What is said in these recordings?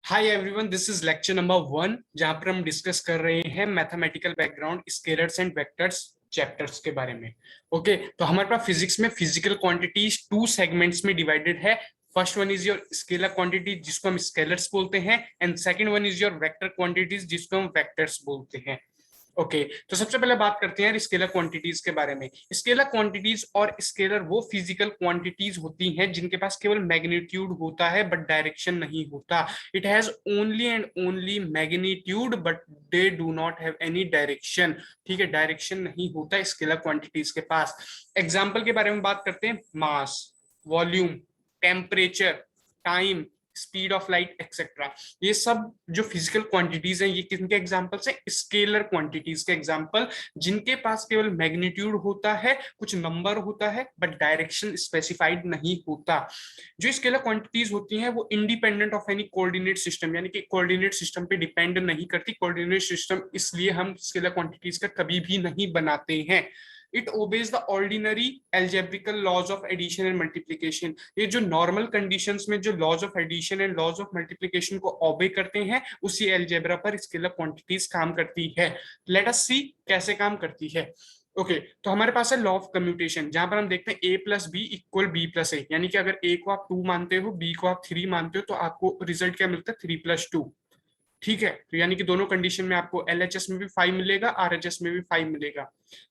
Hi everyone, this is lecture number 1 जहां पर हम डिस्कस कर रहे हैं mathematical background scalars and vectors chapters के बारे में। ओके, तो हमारे पास फिजिक्स में फिजिकल क्वांटिटीज 2 सेगमेंट्स में डिवाइडेड है। First one is your scalar quantity जिसको हम स्केलर्स बोलते हैं, and second one is your vector quantities जिसको हम वेक्टर्स बोलते हैं। ओके, तो सबसे पहले बात करते हैं स्केलर क्वांटिटीज के बारे में। स्केलर क्वांटिटीज और स्केलर वो फिजिकल क्वांटिटीज होती हैं जिनके पास केवल मैग्नीट्यूड होता है बट डायरेक्शन नहीं होता। It has only and only magnitude but they do not have any direction. ठीक है, डायरेक्शन नहीं होता स्केलर क्वांटिटीज के पास। एग्जाम्पल के बारे में बात करते हैं, mass, volume, temperature, time, speed of light etcetera. ये सब जो फिजिकल क्वांटिटीज हैं ये किनके एग्जांपल्स हैं? स्केलर क्वांटिटीज के एग्जांपल, जिनके पास केवल मैग्नीट्यूड होता है, कुछ नंबर होता है बट डायरेक्शन स्पेसिफाइड नहीं होता। जो स्केलर क्वांटिटीज होती हैं वो independent of any coordinate system, यानी कि कोऑर्डिनेट सिस्टम पे डिपेंड नहीं करती। कोऑर्डिनेट सिस्टम इसलिए हम स्केलर क्वांटिटीज का कभी भी नहीं बनाते हैं। It obeys the ordinary algebraical laws of addition and multiplication. ये जो नॉर्मल कंडीशंस में जो laws of addition and laws of multiplication को ओबे करते हैं उसी एल्जेब्रा पर स्केलर क्वांटिटीज काम करती है। लेट अस सी कैसे काम करती है। ओके, तो हमारे पास है लॉ ऑफ कम्यूटेशन, जहां पर हम देखते हैं a plus B equal B plus A, यानी कि अगर a को आप 2 मानते हो, b को आप 3 मानते हो, तो आपको रिजल्ट क्या मिलता है? 3+2। ठीक है, तो यानी कि दोनों कंडीशन में आपको LHS में भी 5 मिलेगा, RHS में भी 5 मिलेगा।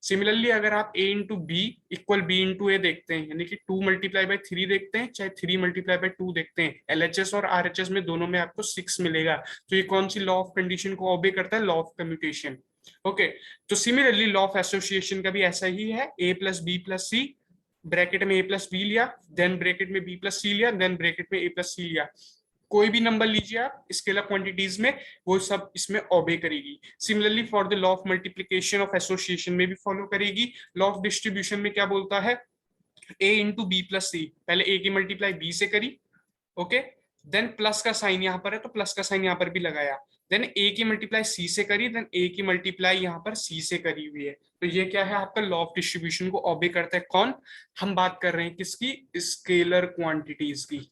सिमिलरली अगर आप a into B equal B into A देखते हैं, यानी कि 2 मल्टीप्लाई बाई 3 देखते हैं, चाहे 3 मल्टीप्लाई बाई 2 देखते हैं, LHS और RHS में दोनों में आपको 6 मिलेगा। तो ये कौन सी लॉ ऑफ कंडीशन को ओबे करता है? Law of commutation. ओके, तो सिमिलरली लॉ ऑफ एसोसिएशन का भी ऐसा ही है, a plus B plus C, bracket में a प्लस बी लिया, देन ब्रैकेट में b प्लस सी लिया, देन ब्रैकेट में a प्लस सी लिया। कोई भी नंबर लीजिए आप स्केलर क्वांटिटीज में, वो सब इसमें ओबे करेगी। Similarly for the law of multiplication of association में भी फॉलो करेगी। लॉ ऑफ डिस्ट्रीब्यूशन में क्या बोलता है? a इंटू बी प्लस सी, पहले a की मल्टीप्लाई b से करी, ओके, देन प्लस का साइन यहाँ पर है तो प्लस का साइन यहाँ पर भी लगाया, देन a की मल्टीप्लाई c से करी, देन a की मल्टीप्लाई यहाँ पर c से करी हुई है। तो ये क्या है? आपका लॉ ऑफ डिस्ट्रीब्यूशन को ओबे करता है। कौन? हम बात कर रहे हैं किसकी? स्केलर क्वांटिटीज की।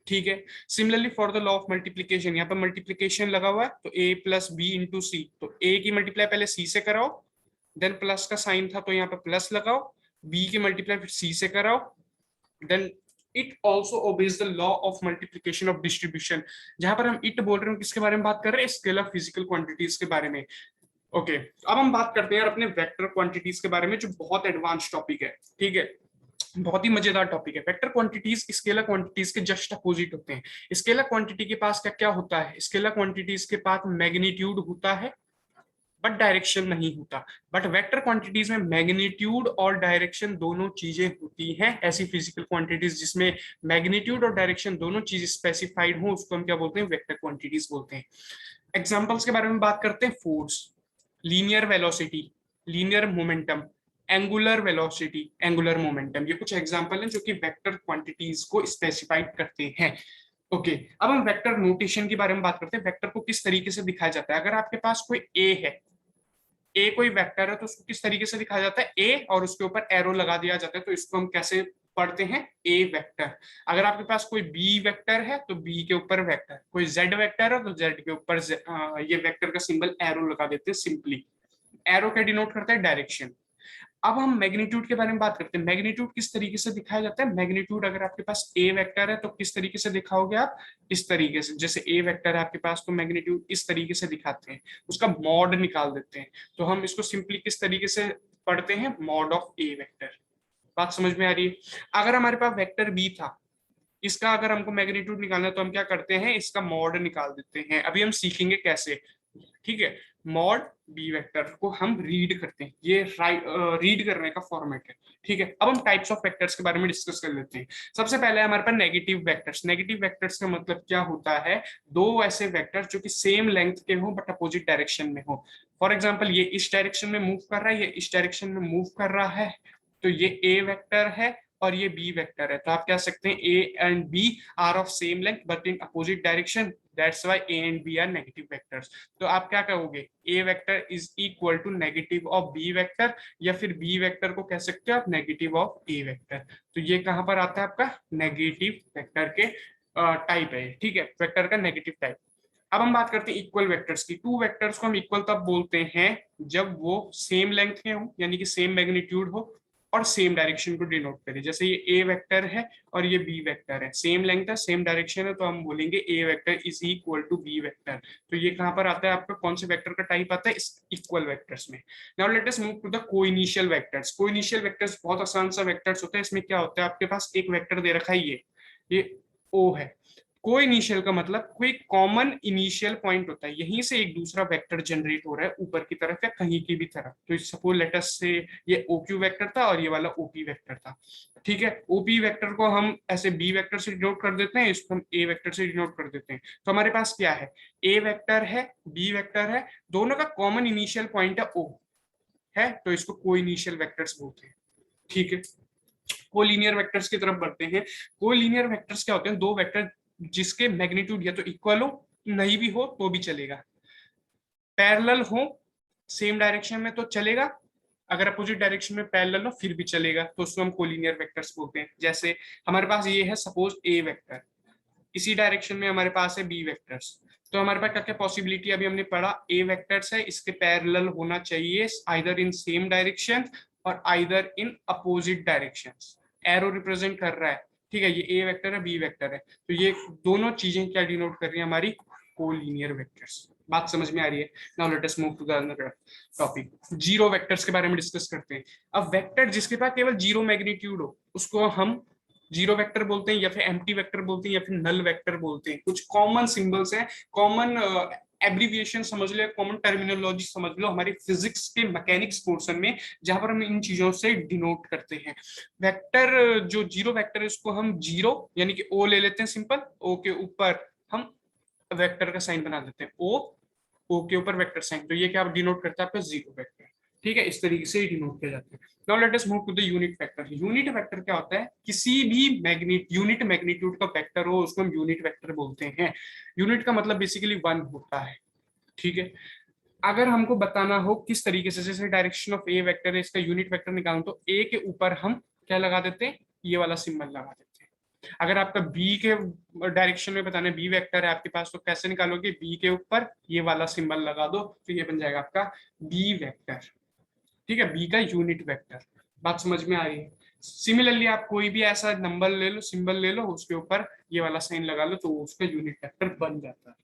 ठीक है, similarly for the law of multiplication, यहाँ पर मल्टीप्लिकेशन लगा हुआ है तो a प्लस बी इंटू सी, तो a की मल्टीप्लाई पहले c से कराओ, देन प्लस का साइन था तो यहाँ पर प्लस लगाओ, b की मल्टीप्लाई फिर c से कराओ, then it also obeys the law of multiplication of distribution. जहां पर हम इट बोल रहे हैं किसके बारे में बात कर रहे हैं? स्केलर फिजिकल क्वांटिटीज के बारे में। ओके, अब हम बात करते हैं अपने वेक्टर क्वांटिटीज के बारे में, जो बहुत एडवांस टॉपिक है। ठीक है, बहुत ही मजेदार टॉपिक है। वेक्टर क्वांटिटीज स्केलर क्वांटिटीज के जस्ट अपोजिट होते हैं। स्केलर क्वांटिटी के पास क्या क्या होता है? स्केलर क्वांटिटीज के पास मैग्नीट्यूड होता है बट डायरेक्शन नहीं होता। बट वेक्टर क्वांटिटीज में मैग्नीट्यूड और डायरेक्शन दोनों चीजें होती हैं। ऐसी फिजिकल क्वांटिटीज जिसमें मैग्नीट्यूड और डायरेक्शन दोनों चीज स्पेसिफाइड हो उसको हम क्या बोलते हैं? वेक्टर क्वांटिटीज बोलते हैं। एग्जाम्पल्स के बारे में बात करते हैं, force, linear velocity, linear momentum, angular velocity, angular momentum, ये कुछ एग्जांपल हैं जो कि वेक्टर क्वांटिटीज को स्पेसिफाइड करते हैं। ओके, अब हम वेक्टर नोटेशन के बारे में बात करते हैं। वेक्टर को किस तरीके से दिखाया जाता है? अगर आपके पास कोई ए है, ए कोई वेक्टर है, तो उसको किस तरीके से दिखाया जाता है? ए और उसके ऊपर एरो लगा दिया जाता है, तो इसको हम कैसे पढ़ते हैं? ए वेक्टर। अगर आपके पास कोई बी वेक्टर है तो बी के ऊपर वेक्टर, कोई जेड वेक्टर है तो जेड के ऊपर ये वेक्टर का सिंबल एरो लगा देते हैं सिंपली। एरो क्या डिनोट करता है? डायरेक्शन। अब हम मैग्नीट्यूड के बारे में बात करते हैं। मैग्नीट्यूड किस तरीके से दिखाया जाता है? मैग्नीट्यूड अगर आपके पास ए वेक्टर है तो किस तरीके से दिखाओगे आप? इस तरीके से। जैसे ए वेक्टर है आपके पास तो मैग्नीट्यूड इस तरीके से दिखाते हैं, उसका मॉड निकाल देते हैं। तो हम इसको सिंपली किस तरीके से पढ़ते हैं? Mod of A vector. बात समझ में आ रही है? अगर हमारे पास वेक्टर बी था, इसका अगर हमको मैग्नीट्यूड निकालना है तो हम क्या करते हैं? इसका मॉड निकाल देते हैं। अभी हम सीखेंगे कैसे। ठीक है, मॉड बी वेक्टर को हम रीड करते हैं, ये रीड करने का फॉर्मेट है। ठीक है, अब हम टाइप्स ऑफ वेक्टर्स के बारे में डिस्कस कर लेते हैं। सबसे पहले हमारे पास नेगेटिव वेक्टर्स। नेगेटिव वेक्टर्स का मतलब क्या होता है? दो ऐसे वेक्टर्स जो कि सेम लेंथ के हो बट अपोजिट डायरेक्शन में हो। फॉर एग्जाम्पल, ये इस डायरेक्शन में मूव कर रहा है, ये इस डायरेक्शन में मूव कर रहा है, तो ये ए वेक्टर है और ये बी वेक्टर है। तो आप कह सकते हैं A and B are of same length but in opposite direction, that's why A and B are negative vectors. तो आप क्या कहोगे? A vector is equal to negative of B vector, या फिर बी वेक्टर को कह सकते हो आप नेगेटिव ऑफ ए वेक्टर। तो ये कहां पर आता है? आपका नेगेटिव वेक्टर के टाइप है। ठीक है, वेक्टर का नेगेटिव टाइप। अब हम बात करते हैं इक्वल वेक्टर्स की। टू वेक्टर्स को हम इक्वल तब बोलते हैं जब वो सेम लेंथ के हो, यानी कि सेम मैग्नीट्यूड हो और सेम डायरेक्शन को डिनोट करे। जैसे ये ए वेक्टर है और ये बी वेक्टर है, सेम लेंथ है सेम डायरेक्शन है, तो हम बोलेंगे A vector is equal to B vector. तो ये कहां पर आता है आपका, कौन से वेक्टर का टाइप आता है, इस इक्वल वेक्टर्स में। Now let us move to the coinitial vectors. Coinitial vectors बहुत आसान सा वेक्टर्स होता है। इसमें क्या होता है, आपके पास एक वेक्टर दे रखा है, ये ओ है। को इनिशियल का मतलब कोई कॉमन इनिशियल पॉइंट होता है, यहीं से एक दूसरा वेक्टर जनरेट हो रहा है ऊपर की तरफ या कहीं की भी तरफ। तो सपोज लेट अस से ये ओ क्यू वेक्टर था और ये वाला ओपी वेक्टर था। ठीक है, ओपी वेक्टर को हम ऐसे बी वेक्टर से डिनोट कर देते हैं, इसको हम ए वेक्टर से डिनोट कर देते हैं। तो हमारे पास क्या है, ए वेक्टर है बी वेक्टर है, दोनों का कॉमन इनिशियल पॉइंट है ओ है, तो इसको को इनिशियल वेक्टर्स बोलते हैं। ठीक है, कोलिनियर वेक्टर्स की तरफ बढ़ते हैं। कोलिनियर वेक्टर्स क्या होते हैं, दो वेक्टर जिसके मैग्नीट्यूड या तो इक्वल हो, नहीं भी हो तो भी चलेगा, पैरेलल हो सेम डायरेक्शन में तो चलेगा, अगर अपोजिट डायरेक्शन में पैरेलल हो फिर भी चलेगा, तो उसको हम कोलिनियर वेक्टर्स बोलते हैं। जैसे हमारे पास ये है सपोज ए वेक्टर, इसी डायरेक्शन में हमारे पास है बी वेक्टर्स, तो हमारे पास क्या क्या पॉसिबिलिटी अभी हमने पढ़ा, ए वेक्टर्स है इसके पैरेलल होना चाहिए आइदर इन सेम डायरेक्शन और either in opposite directions. Arrow represent कर रहा है, ठीक है, ये ए वेक्टर है बी वेक्टर है, तो ये दोनों चीजें क्या डिनोट कर रही है, हमारी कोलिनियर वेक्टर्स। बात समझ में आ रही है। Now let us move to the another topic, zero vectors के बारे में डिस्कस करते हैं। अब वेक्टर जिसके पास केवल जीरो मैग्नीट्यूड हो उसको हम जीरो वेक्टर बोलते हैं, या फिर एम्प्टी वेक्टर बोलते हैं, या फिर नल वेक्टर बोलते हैं। कुछ कॉमन सिंबल्स हैं, कॉमन एब्रीविएशन समझ लो, कॉमन टर्मिनोलॉजी समझ लो हमारी फिजिक्स के मैकेनिक्स पोर्शन में, जहां पर हम इन चीजों से डिनोट करते हैं। वेक्टर जो जीरो वेक्टर है उसको हम जीरो यानी कि ओ ले लेते हैं, सिंपल ओ के ऊपर हम वेक्टर का साइन बना देते हैं, ओ के ऊपर वेक्टर साइन, तो ये क्या डिनोट करता है आपका जीरो वेक्टर। ठीक है, इस तरीके से डिनोट किया जाता है। Now let us move to the unit vector. Unit vector क्या होता है, किसी भी यूनिट मैग्नीट्यूड का वेक्टर हो उसको हम यूनिट वेक्टर बोलते हैं। यूनिट का मतलब बेसिकली वन होता है। ठीक है, अगर हमको बताना हो किस तरीके से, जैसे डायरेक्शन ऑफ ए वेक्टर है, इसका यूनिट वेक्टर निकालना, तो ए के ऊपर हम क्या लगा देते हैं, ये वाला सिंबल लगा देते हैं। अगर आपका बी के डायरेक्शन में बताना है, बी वेक्टर है आपके पास, तो कैसे निकालोगे, बी के ऊपर ये वाला सिंबल लगा दो, तो ये बन जाएगा आपका बी वेक्टर। ठीक है, बी का यूनिट वेक्टर। बात समझ में आ रही है। सिमिलरली आप कोई भी ऐसा नंबर ले लो, सिंबल ले लो, उसके ऊपर ये वाला साइन लगा लो, तो उसका यूनिट वेक्टर बन जाता है।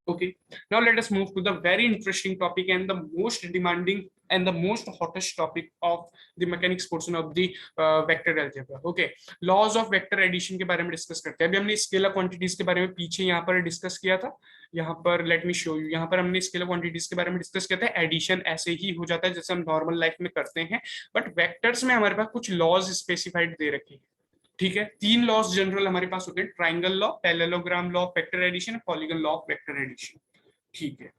Okay, now let us move to the very interesting topic and the most demanding and the most hottest topic of the mechanics portion of the vector algebra. Okay, laws of vector addition के बारे में discuss करते हैं। अभी हमने scalar quantities के बारे में पीछे यहाँ पर डिस्कस किया था। यहाँ पर लेट मी शो यू, यहाँ पर हमने स्केलर क्वांटिटीज के बारे में डिस्कस किया था। एडिशन ऐसे ही हो जाता है जैसे हम नॉर्मल लाइफ में करते हैं, बट वेक्टर्स में हमारे पास कुछ लॉज स्पेसिफाइड दे रखे हैं। ठीक है, तीन लॉस जनरल हमारे पास होते हैं, triangle law, parallelogram law of vector addition, polygon law of vector addition. ठीक है,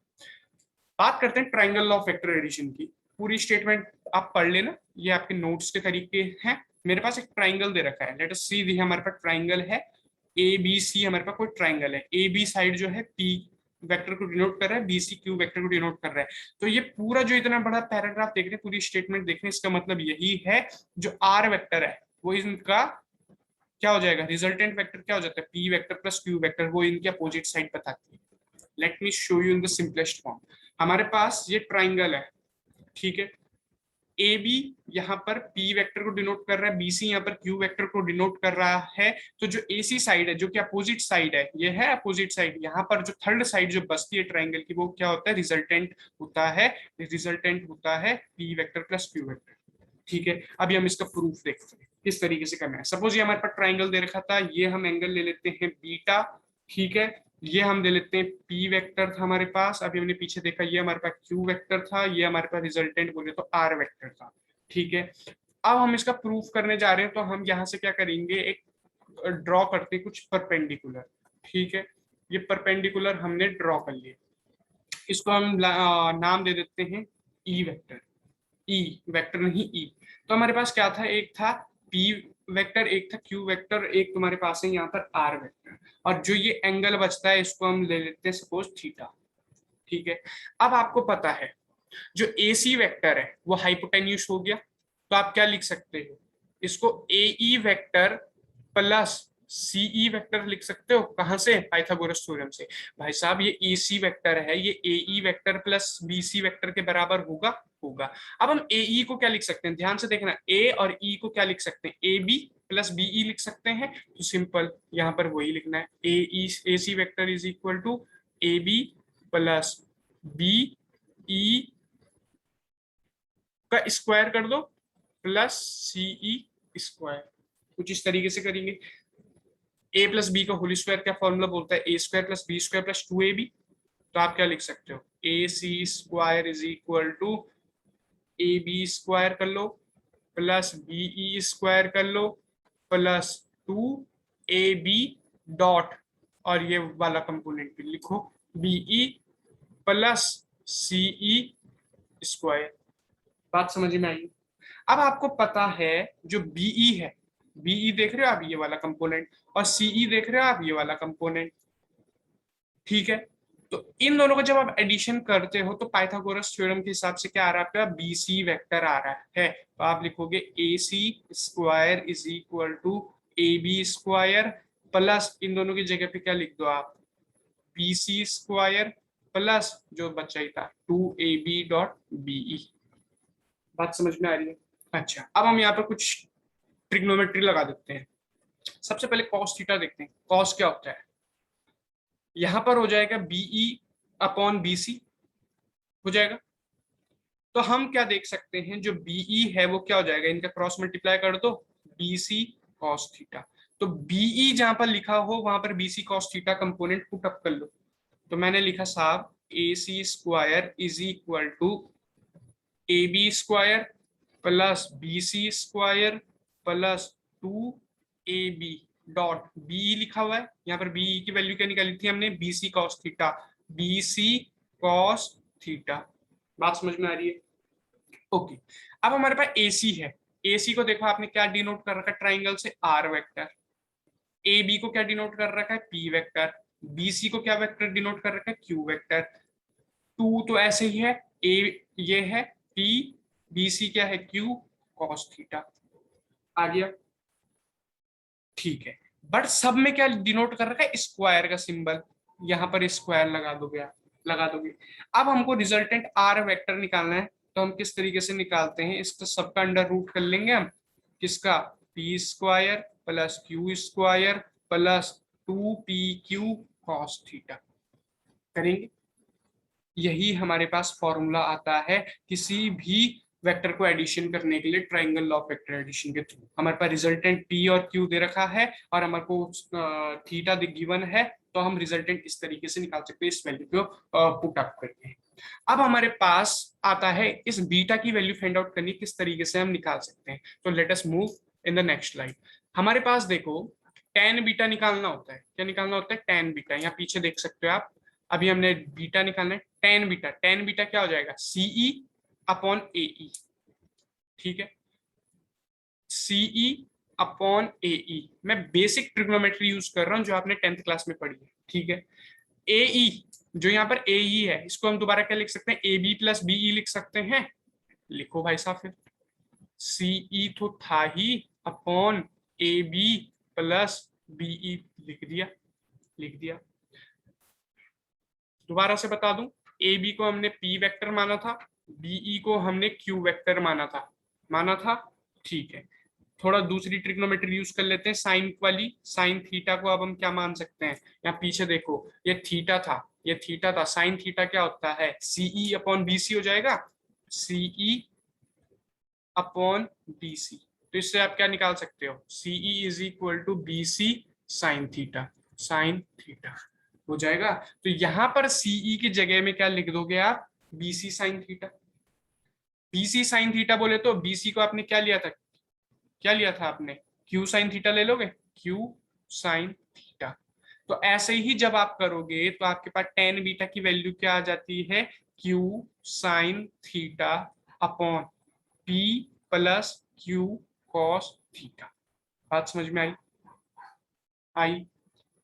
बात करते हैं triangle law of vector addition की। पूरी स्टेटमेंट आप पढ़ लेना, ये आपके नोट्स के तरीके हैं। मेरे पास एक ट्राइंगल दे रखा है, लेट अस सी, दी हमारे पास ट्राइंगल है ए बी सी, हमारे पास कोई ट्राइंगल है, ए बी साइड जो है पी वेक्टर को डिनोट कर रहा है, बी सी क्यू वेक्टर को डिनोट कर रहा है। तो ये पूरा जो इतना बड़ा पैराग्राफ देख रहे हैं, पूरी स्टेटमेंट देख रहे हैं, इसका मतलब यही है जो आर वेक्टर है वो इनका क्या हो जाएगा, रिजल्टेंट वेक्टर क्या हो जाता है, P vector plus Q vector, वो इनके अपोजिट साइड बताती है। Let me show you in the simplest form. हमारे पास ये ट्राइंगल है, ठीक है, ए बी यहाँ पर पी वेक्टर को डिनोट कर रहा है, बी सी यहाँ पर क्यू वेक्टर को डिनोट कर रहा है। तो जो ए सी साइड है जो कि अपोजिट साइड है, ये है अपोजिट साइड, यहाँ पर जो थर्ड साइड जो बचती है ट्राइंगल की, वो क्या होता है, रिजल्टेंट होता है। रिजल्टेंट होता है P vector plus Q vector. ठीक है, अभी हम इसका प्रूफ देखते हैं किस तरीके से करना है। सपोज ये हमारे पास ट्राइंगल दे रखा था, ये हम एंगल ले लेते हैं बीटा। ठीक है, ये हम ले लेते हैं पी वेक्टर था हमारे पास, अभी हमने पीछे देखा ये हमारे पास क्यू वेक्टर था, ये हमारे पास रिजल्टेंट बोले तो आर वेक्टर था। ठीक है, अब हम इसका प्रूफ करने जा रहे हैं, तो हम यहाँ से क्या करेंगे, एक ड्रॉ करते हैं कुछ परपेंडिकुलर। ठीक है, ये परपेंडिकुलर हमने ड्रॉ कर लिया, इसको हम नाम दे देते हैं ई वेक्टर। ई वेक्टर नहीं ई। तो हमारे पास क्या था, एक था पी वेक्टर, एक था क्यू वेक्टर, एक तुम्हारे पास है यहाँ पर आर वेक्टर, और जो ये एंगल बचता है इसको हम ले लेते हैं सपोज थीटा। ठीक है, अब आपको पता है जो ए सी वेक्टर है वो हाइपोटेन्यूस हो गया, तो आप क्या लिख सकते हो, इसको A E vector plus C E vector लिख सकते हो, कहां से, पाइथागोरस थ्योरम से। भाई साहब ये एसी वेक्टर है, ये एई वेक्टर प्लस बीसी वेक्टर के बराबर होगा, होगा। अब हम एई को क्या लिख सकते हैं, ध्यान से देखना, ए और ई को क्या लिख सकते हैं, ए बी प्लस बीई लिख सकते हैं। तो सिंपल यहाँ पर वही लिखना है, A C vector is equal to A B plus B E का स्क्वायर कर दो प्लस सीई स्क्वायर। कुछ इस तरीके से करेंगे। ए प्लस बी का होल स्क्वायर क्या फॉर्मूला बोलता है, A square plus B square plus 2ab। तो आप क्या लिख सकते हो, A C square is equal to A B square कर लो प्लस बीई स्क्वायर कर लो प्लस 2ab डॉट, और ये वाला कंपोनेंट भी लिखो, बीई प्लस सीई स्क्वायर। बात समझ में आई। अब आपको पता है जो बीई है, बीई देख रहे हो आप ये वाला कंपोनेंट, और सीई देख रहे हो आप ये वाला कंपोनेंट, ठीक है। तो इन दोनों को जब आप एडिशन करते हो तो पाइथागोरस थ्योरम के हिसाब से क्या आ रहा है आपका, बीसी वेक्टर आ रहा है। तो आप लिखोगे A C square is equal to A B square plus, इन दोनों की जगह पे क्या लिख दो आप, बी सी स्क्वायर प्लस जो बचा ही था 2ab डॉट बीई। बात समझ में आ रही है। अच्छा, अब हम यहाँ पर कुछ ट्रिग्नोमेट्री लगा देते हैं। सबसे पहले कॉस थीटा देखते हैं, कॉस क्या होता है। यहां पर हो जाएगा बीई अपॉन बीसी हो जाएगा। तो हम क्या देख सकते हैं, जो बीई है वो क्या हो जाएगा, इनका क्रॉस मल्टीप्लाई कर दो, बीसी कॉस थीटा। तो बीई जहां पर लिखा हो वहां पर B C cos theta component put up कर लो। तो मैंने लिखा साहब A C square is equal to A B square plus B C square plus 2ab dot B लिखा हुआ है, यहाँ पर बी की वैल्यू क्या निकाली थी हमने, B C cos theta, B C cos theta. बात समझ में आ रही है। ओके, अब हमारे पास एसी है। एसी को देखो आपने क्या डिनोट कर रखा है, ट्राइंगल से आर वेक्टर। ए बी को क्या डिनोट कर रखा है, पी वेक्टर। बी सी को क्या वेक्टर डिनोट कर रखा है, क्यू वेक्टर। टू तो ऐसे ही है, ए ये है पी, बी सी क्या है, क्यू कॉस थीटा। आ गया, ठीक है। बट सब में क्या डिनोट कर रखा है, स्क्वायर का सिंबल, यहाँ पर स्क्वायर लगा दोगे आप, लगा दोगे। अब हमको रिजल्टेंट आर वेक्टर निकालना है। तो हम किस तरीके से निकालते हैं, इसका सबका अंडर रूट कर लेंगे हम, किसका, P square plus Q square plus 2pq cos theta करेंगे। यही हमारे पास फॉर्मूला आता है किसी भी वेक्टर को एडिशन करने के लिए, triangle law of vector addition के थ्रू। हमारे पास रिजल्टेंट पी और क्यू दे रखा है और हमारे को थीटा गिवन है, तो हम रिजल्टेंट इस तरीके से निकाल सकते हैं, इस वैल्यू को पुट अप करके। अब हमारे पास आता है इस बीटा की वैल्यू फाइंड आउट करनी, किस तरीके से हम निकाल सकते हैं। तो late us move in the next slide. हमारे पास देखो टेन बीटा निकालना होता है, क्या निकालना होता है, टेन बीटा। यहाँ पीछे देख सकते हो आप, अभी हमने बीटा निकालना है, टेन बीटा। टेन बीटा क्या हो जाएगा, सीई अपॉन एई, ठीक है, सीई अपॉन एई। मैं बेसिक ट्रिग्नोमेट्री यूज कर रहा हूं जो आपने 10th क्लास में पढ़ी है, ठीक है। एई जो यहाँ पर एई है, इसको हम दोबारा क्या लिख सकते हैं, ए बी प्लस बीई लिख सकते हैं। लिखो भाई साहब फिर, सीई तो था ही, upon A B plus B E लिख दिया, लिख दिया। दोबारा से बता दूं, ए बी को हमने पी वेक्टर माना था, बीई को हमने क्यू वेक्टर माना था, ठीक है। थोड़ा दूसरी ट्रिग्नोमेट्री यूज कर लेते हैं, साइन वाली। साइन थीटा को अब हम क्या मान सकते हैं, यहाँ पीछे देखो, ये थीटा था, ये थीटा था, साइन थीटा क्या होता है, सीई अपॉन बीसी हो जाएगा, सीई अपॉन बीसी। तो इससे आप क्या निकाल सकते हो, CE is equal to BC sine theta, sine theta हो जाएगा। तो यहां पर सीई की जगह में क्या लिख दोगे आप, BC sine theta. BC sine theta बोले तो बीसी को आपने क्या लिया था, क्या लिया था आपने, क्यू साइन थीटा ले लोगे, क्यू साइन थीटा। तो ऐसे ही जब आप करोगे तो आपके पास टेन बीटा की वैल्यू क्या आ जाती है, Q sine theta upon P plus Q cos theta. बात समझ में आई, आई।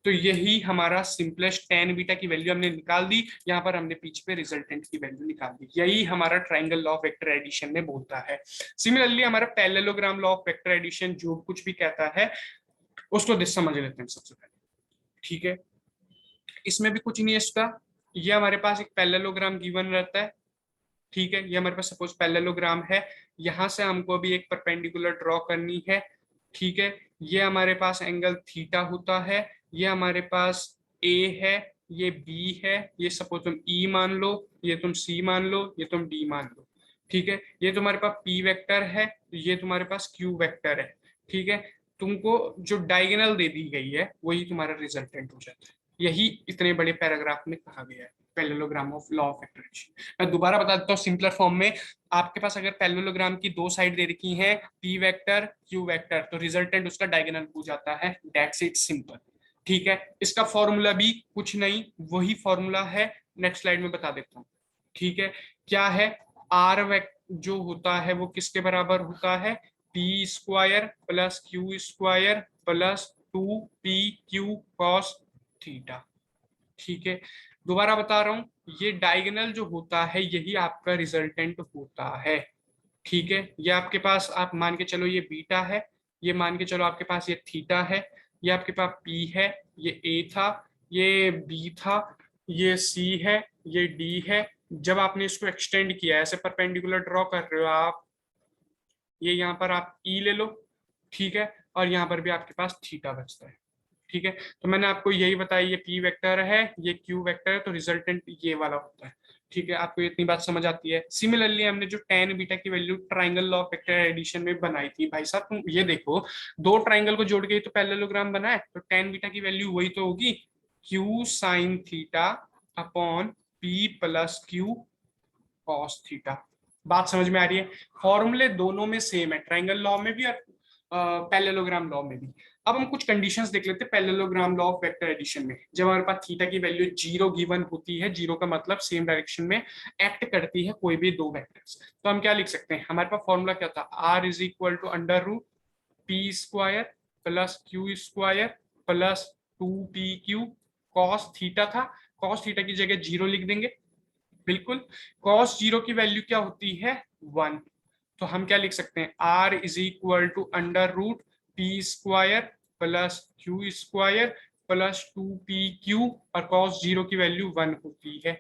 तो यही हमारा सिंपलेस्ट टेन बीटा की वैल्यू हमने निकाल दी, यहाँ पर हमने पीछे पे रिजल्टेंट की वैल्यू निकाल दी। यही हमारा triangle law of vector addition में बोलता है। सिमिलरली हमारा parallelogram law of vector addition जो कुछ भी कहता है उसको समझ लेते हैं सबसे पहले। ठीक है, इसमें भी कुछ नहीं है इसका, ये हमारे पास एक पैरेललोग्राम गिवन रहता है। ठीक है, ये हमारे पास सपोज पैरेललोग्राम है, यहां से हमको भी एक परपेंडिकुलर ड्रॉ करनी है। ठीक है, ये हमारे पास एंगल थीटा होता है, ये हमारे पास ए है, ये बी है, ये सपोज तुम ई मान लो, ये तुम सी मान लो, ये तुम डी मान लो। ठीक है, ये तुम्हारे पास पी वेक्टर है, ये तुम्हारे पास क्यू वेक्टर है। ठीक है, तुमको जो डायगोनल दे दी गई है वही तुम्हारा रिजल्टेंट हो जाता है। यही इतने बड़े पैराग्राफ में कहा गया है, parallelogram of law of factorization. मैं दोबारा बता देता हूँ सिंपलर फॉर्म में। आपके पास अगर पैरेललोग्राम की दो साइड दे रखी है, पी वेक्टर क्यू वेक्टर, तो रिजल्टेंट उसका डायगोनल हो जाता है, दैट्स इट, सिंपल। ठीक है, इसका फॉर्मूला भी कुछ नहीं, वही फॉर्मूला है, नेक्स्ट स्लाइड में बता देता हूँ। ठीक है, क्या है, आर जो होता है वो किसके बराबर होता है, P square plus Q square plus 2pq cos theta. ठीक है, दोबारा बता रहा हूं, ये डायगोनल जो होता है यही आपका रिजल्टेंट होता है। ठीक है, ये आपके पास आप मान के चलो ये बीटा है, ये मान के चलो आपके पास ये थीटा है, ये आपके पास पी है, ये ए था, ये बी था, ये सी है, ये डी है। जब आपने इसको एक्सटेंड किया, ऐसे परपेंडिकुलर ड्रॉ कर रहे हो आप, ये यहाँ पर आप ई ले लो। ठीक है, और यहाँ पर भी आपके पास थीटा बचता है। ठीक है, तो मैंने आपको यही बताया, ये पी वेक्टर है, ये क्यू वेक्टर है, तो रिजल्टेंट ये वाला होता है। ठीक है, आपको इतनी बात समझ आती है। सिमिलरली हमने जो टेन बीटा की value triangle law of vector addition में बनाई थी, भाई साहब तुम ये देखो, दो ट्राइंगल को जोड़ के तो पैरेललोग्राम बना है, तो टेन बीटा की वैल्यू वही तो होगी, Q sine theta upon P plus Q cos theta. बात समझ में आ रही है? फॉर्मूले दोनों में सेम है, ट्राइंगल लॉ में भी और पैरेललोग्राम लॉ में भी। अब हम कुछ कंडीशंस देख लेते हैं parallelogram law of vector addition में। जब हमारे पास थीटा की वैल्यू जीरो गिवन होती है, जीरो का मतलब सेम डायरेक्शन में एक्ट करती है कोई भी दो वेक्टर्स, तो हम क्या लिख सकते हैं, हमारे पास फॉर्मूला क्या था, R is equal to under root P square plus Q square plus 2pq cos theta था। कॉस थीटा की जगह जीरो लिख देंगे, बिल्कुल। कॉस जीरो की वैल्यू क्या होती है, 1। तो हम क्या लिख सकते हैं, R is equal to under root P square plus Q square plus 2pq, और कॉस जीरो की वैल्यू 1 होती है।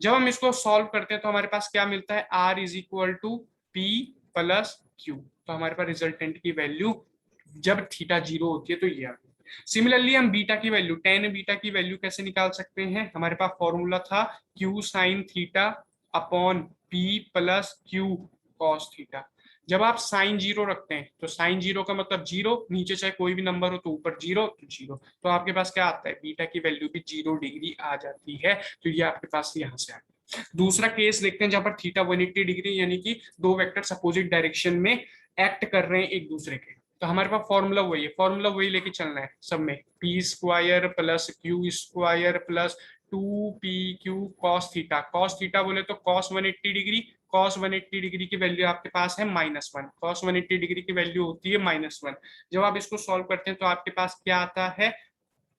जब हम इसको सॉल्व करते हैं तो हमारे पास क्या मिलता है, R is equal to P plus Q. तो हमारे पास रिजल्टेंट की वैल्यू जब थीटा जीरो होती है तो ये आ गई। सिमिलरली हम बीटा की वैल्यू, टेन बीटा की वैल्यू कैसे निकाल सकते हैं, हमारे पास फॉर्मूला था Q sine theta upon P plus Q cos theta. जब आप साइन जीरो रखते हैं तो साइन जीरो का मतलब जीरो, नीचे चाहे कोई भी नंबर हो तो ऊपर जीरो, तो जीरो, तो आपके पास क्या आता है, बीटा की वैल्यू भी 0 डिग्री आ जाती है। तो ये आपके पास यहाँ से आ गया। दूसरा केस देखते हैं जहां पर थीटा 180 डिग्री, यानी कि दो वेक्टर्स अपोजिट डायरेक्शन में एक्ट कर रहे हैं एक दूसरे के। तो हमारे पास फॉर्मूला वही है, फॉर्मूला वही लेके चलना है सब में, P square plus Q square plus 2pq cos theta. Cos theta बोले तो कॉस 180 डिग्री, कॉस 180 डिग्री की वैल्यू आपके पास है -1, कॉस 180 डिग्री की वैल्यू होती है -1। जब आप इसको सॉल्व करते हैं तो आपके पास क्या आता है,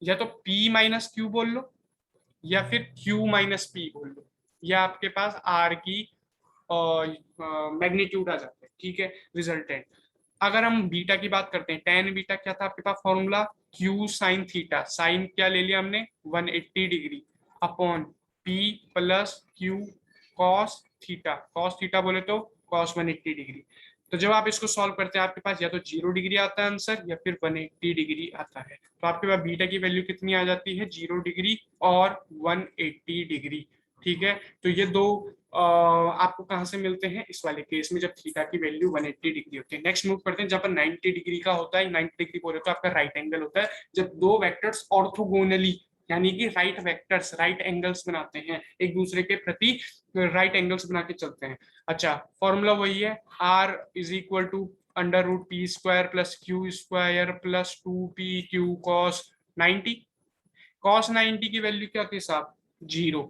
या तो p माइनस क्यू बोल लो या फिर q माइनस p बोल लो, या आपके पास r की मैग्नीट्यूड आ जाता है। ठीक है, रिजल्टेंट। अगर हम बीटा की बात करते हैं, टेन बीटा क्या था आपके पास formula, Q sine theta, sine क्या ले लिया हमने 180 degree upon P plus Q cos theta. Cos theta बोले तो कॉस 180 डिग्री। तो जब आप इसको सॉल्व करते हैं आपके पास या तो 0 डिग्री आता है आंसर, या फिर 180 डिग्री आता है। तो आपके पास बीटा की वैल्यू कितनी आ जाती है, 0 डिग्री और 180 डिग्री। ठीक है, तो ये दो आपको कहां से मिलते हैं, इस वाले केस में जब थीटा की वैल्यू 180 डिग्री होती है। नेक्स्ट मूव करते हैं जहां पर 90 डिग्री का होता है, 90 डिग्री बोले तो आपका राइट एंगल होता है, जब दो वेक्टर्स ऑर्थोगोनली यानी कि राइट वेक्टर्स राइट एंगल्स बनाते हैं, एक दूसरे के प्रति राइट एंगल्स बना के चलते हैं। अच्छा, फॉर्मूला वही है, R is equal to under root P square plus Q square plus 2pq cos 90। Cos 90 की वैल्यू क्या थी साहब, 0।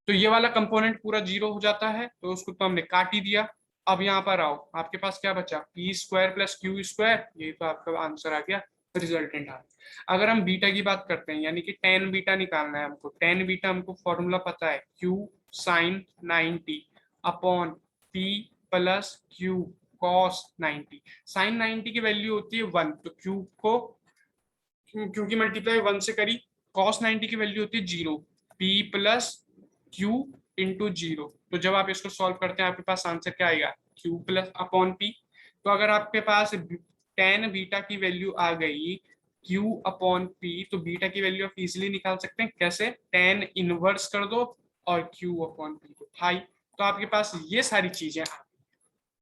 तो ये वाला कंपोनेंट पूरा 0 हो जाता है, तो उसको तो हमने काट ही दिया। अब यहाँ पर आओ, आपके पास क्या बचा, P square plus Q square, ये तो आपका आंसर आ गया, रिजल्टेंट आ गया। अगर हम बीटा की बात करते हैं, यानी कि टेन बीटा निकालना है हमको, टेन बीटा हमको फॉर्मूला पता है, Q sine 90 upon P plus Q cos 90, sin 90 की वैल्यू होती है 1, तो क्यूब को क्योंकि मल्टीप्लाई 1 से करी, cos 90 की वैल्यू होती है 0, p प्लस q इंटू 0। तो जब आप इसको सॉल्व करते हैं आपके पास आंसर क्या आएगा, q प्लस अपॉन p। तो अगर आपके पास tan बीटा की वैल्यू आ गई q अपॉन p, तो बीटा की वैल्यू आप इजिली निकाल सकते हैं। कैसे, tan इनवर्स कर दो और q अपॉन p को हाई, तो आपके पास ये सारी चीजें।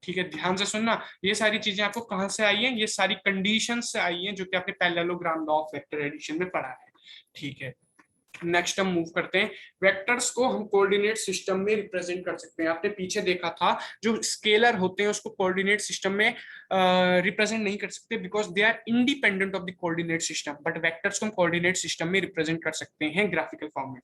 ठीक है, ध्यान से सुनना, ये सारी चीजें आपको कहां से आई हैं, ये सारी कंडीशन से आई हैं जो कि आपने parallelogram law of vector addition में पढ़ा है। ठीक है, नेक्स्ट हम मूव करते हैं। वेक्टर्स को हम कोऑर्डिनेट सिस्टम में रिप्रेजेंट कर सकते हैं। आपने पीछे देखा था जो स्केलर होते हैं उसको कोऑर्डिनेट सिस्टम में रिप्रेजेंट नहीं कर सकते because they are independent of the coordinate system, but vectors को हम कोऑर्डिनेट सिस्टम में रिप्रेजेंट कर सकते हैं ग्राफिकल फॉर्म में।